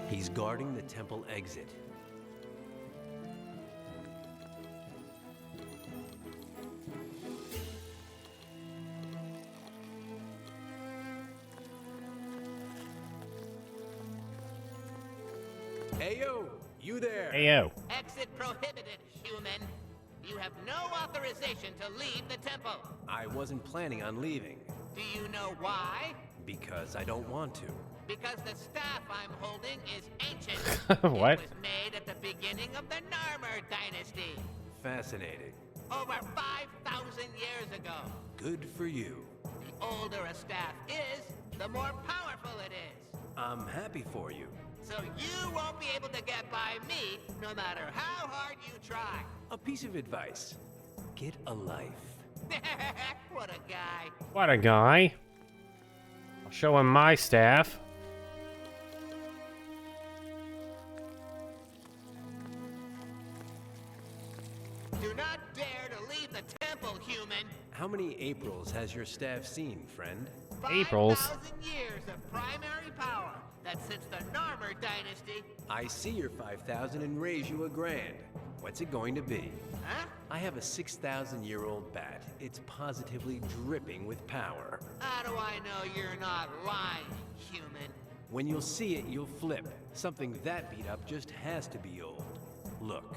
He's guarding the temple exit. Heyo, you there? Heyo. Exit prohibited, human. You have no authorization to leave the temple. I wasn't planning on leaving. Do you know why? Because I don't want to. Because the staff I'm holding is ancient. What? It was made at the beginning of the Narmer dynasty. Fascinating. Over 5,000 years ago. Good for you. The older a staff is, the more powerful it is. I'm happy for you. So you won't be able to get by me, no matter how hard you try. A piece of advice. Get a life. What a guy. What a guy. I'll show him my staff. Do not dare to leave the temple, human. How many Aprils has your staff seen, friend? Aprils. 5,000 years of primary power. That's since the Narmer dynasty. I see your 5,000 and raise you a grand. What's it going to be? Huh? I have a 6,000-year-old bat. It's positively dripping with power. How do I know you're not lying, human? When you'll see it, you'll flip. Something that beat up just has to be old. Look.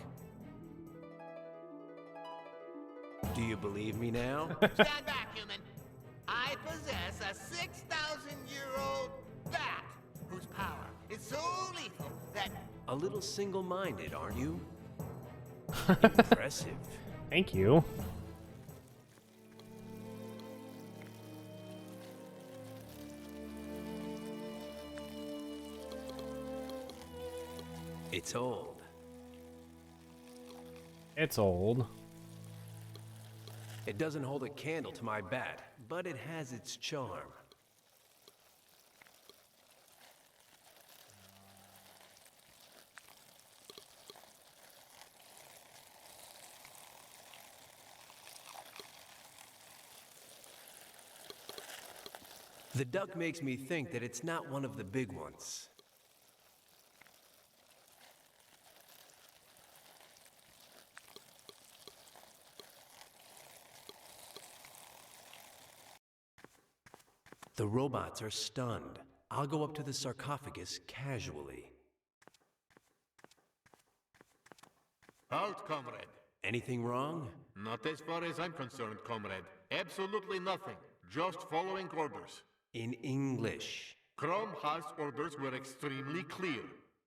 Do you believe me now? Stand back, human. I possess a 6,000-year-old bat whose power is so lethal that... A little single-minded, aren't you? Impressive. Thank you. It's old. It's old. It doesn't hold a candle to my bat, but it has its charm. The duck makes me think that it's not one of the big ones. The robots are stunned. I'll go up to the sarcophagus casually. Halt, comrade. Anything wrong? Not as far as I'm concerned, comrade. Absolutely nothing. Just following orders. In English. Cromha's orders were extremely clear.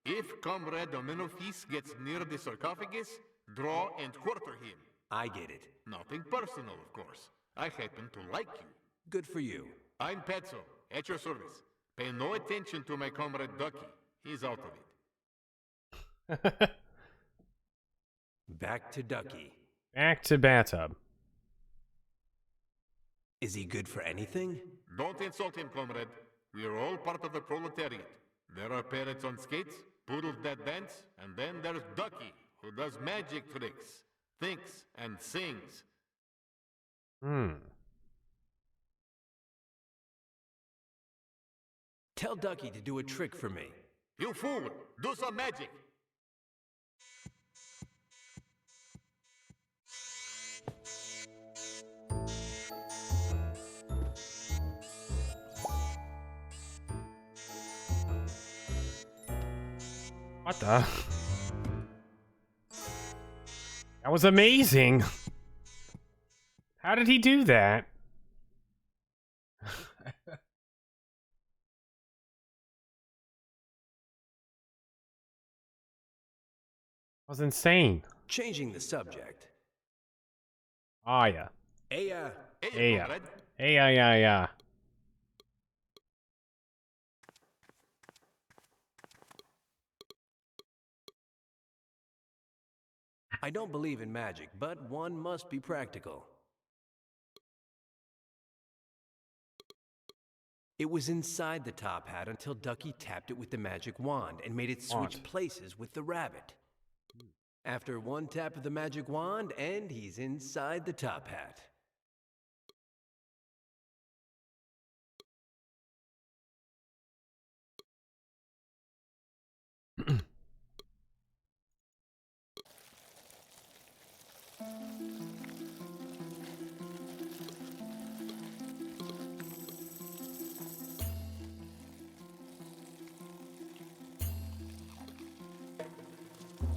If Comrade Dominophis gets near the sarcophagus, draw and quarter him. I get it. Nothing personal, of course. I happen to like you. Good for you. I'm Petzo, at your service. Pay no attention to my comrade Ducky. He's out of it. Back to Ducky. Back to bathtub. Is he good for anything? Don't insult him, comrade. We are all part of the proletariat. There are parrots on skates, poodles that dance, and then there's Ducky, who does magic tricks, thinks, and sings. Tell Ducky to do a trick for me. You fool! Do some magic! What the? That was amazing. How did he do that? That was insane. Changing the subject. Ah, yeah. Hey, yeah. Hey, yeah. I don't believe in magic, but one must be practical. It was inside the top hat until Ducky tapped it with the magic wand and made it switch places with the rabbit. After one tap of the magic wand, and he's inside the top hat.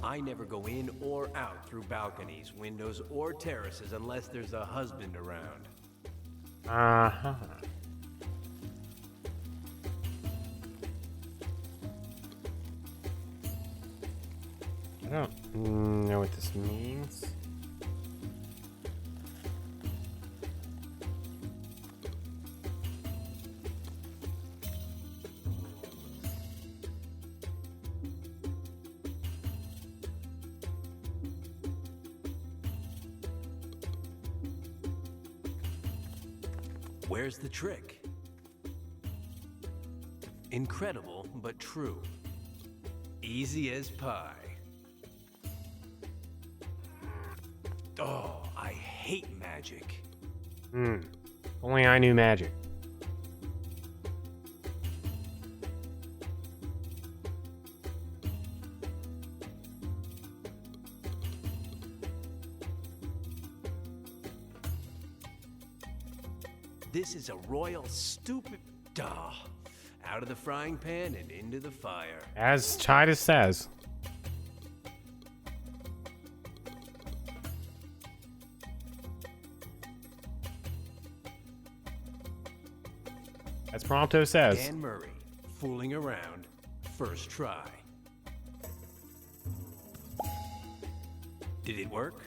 I never go in or out through balconies, windows, or terraces unless there's a husband around. Uh-huh. I don't know what this means. Where's the trick? Incredible, but true. Easy as pie. Oh, I hate magic. Only I knew magic. This is a royal stupid... Out of the frying pan and into the fire. As Chida says. As Prompto says. Dan Murray, fooling around, first try. Did it work?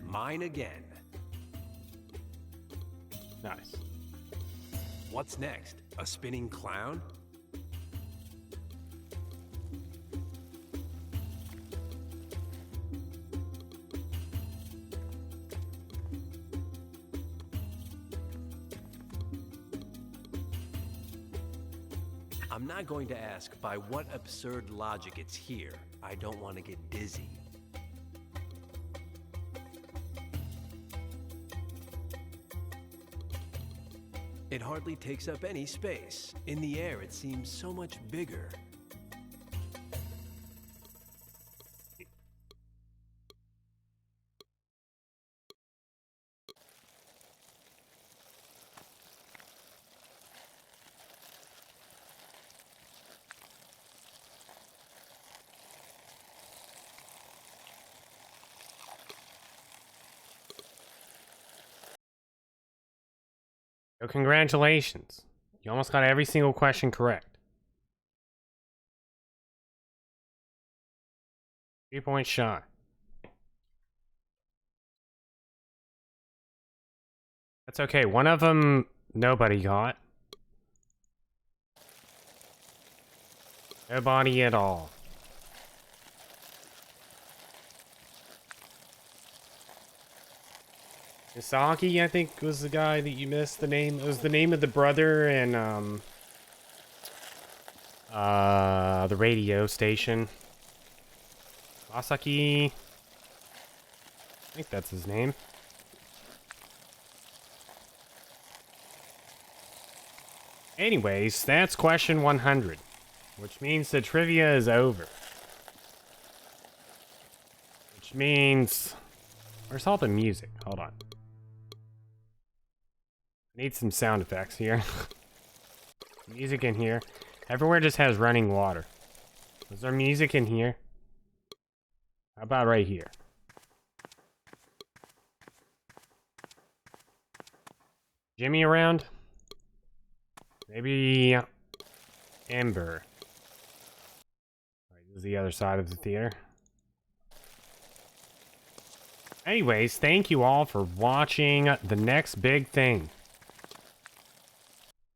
Mine again. Nice. What's next? A spinning clown? I'm not going to ask by what absurd logic it's here. I don't want to get dizzy. It hardly takes up any space. In the air, it seems so much bigger. So congratulations. You almost got every single question correct. 3 points shy. That's okay. One of them, nobody got. Nobody at all. Misaki, I think, was the guy that you missed the name. It was the name of the brother and, the radio station. Masaki. I think that's his name. Anyways, that's question 100. Which means the trivia is over. Which means... Where's all the music? Hold on. Need some sound effects here. Music in here. Everywhere just has running water. Is there music in here? How about right here? Jimmy around? Maybe Ember. Right, this is the other side of the theater. Anyways, thank you all for watching the next big thing.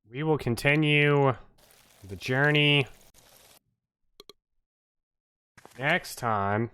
We will continue the journey next time.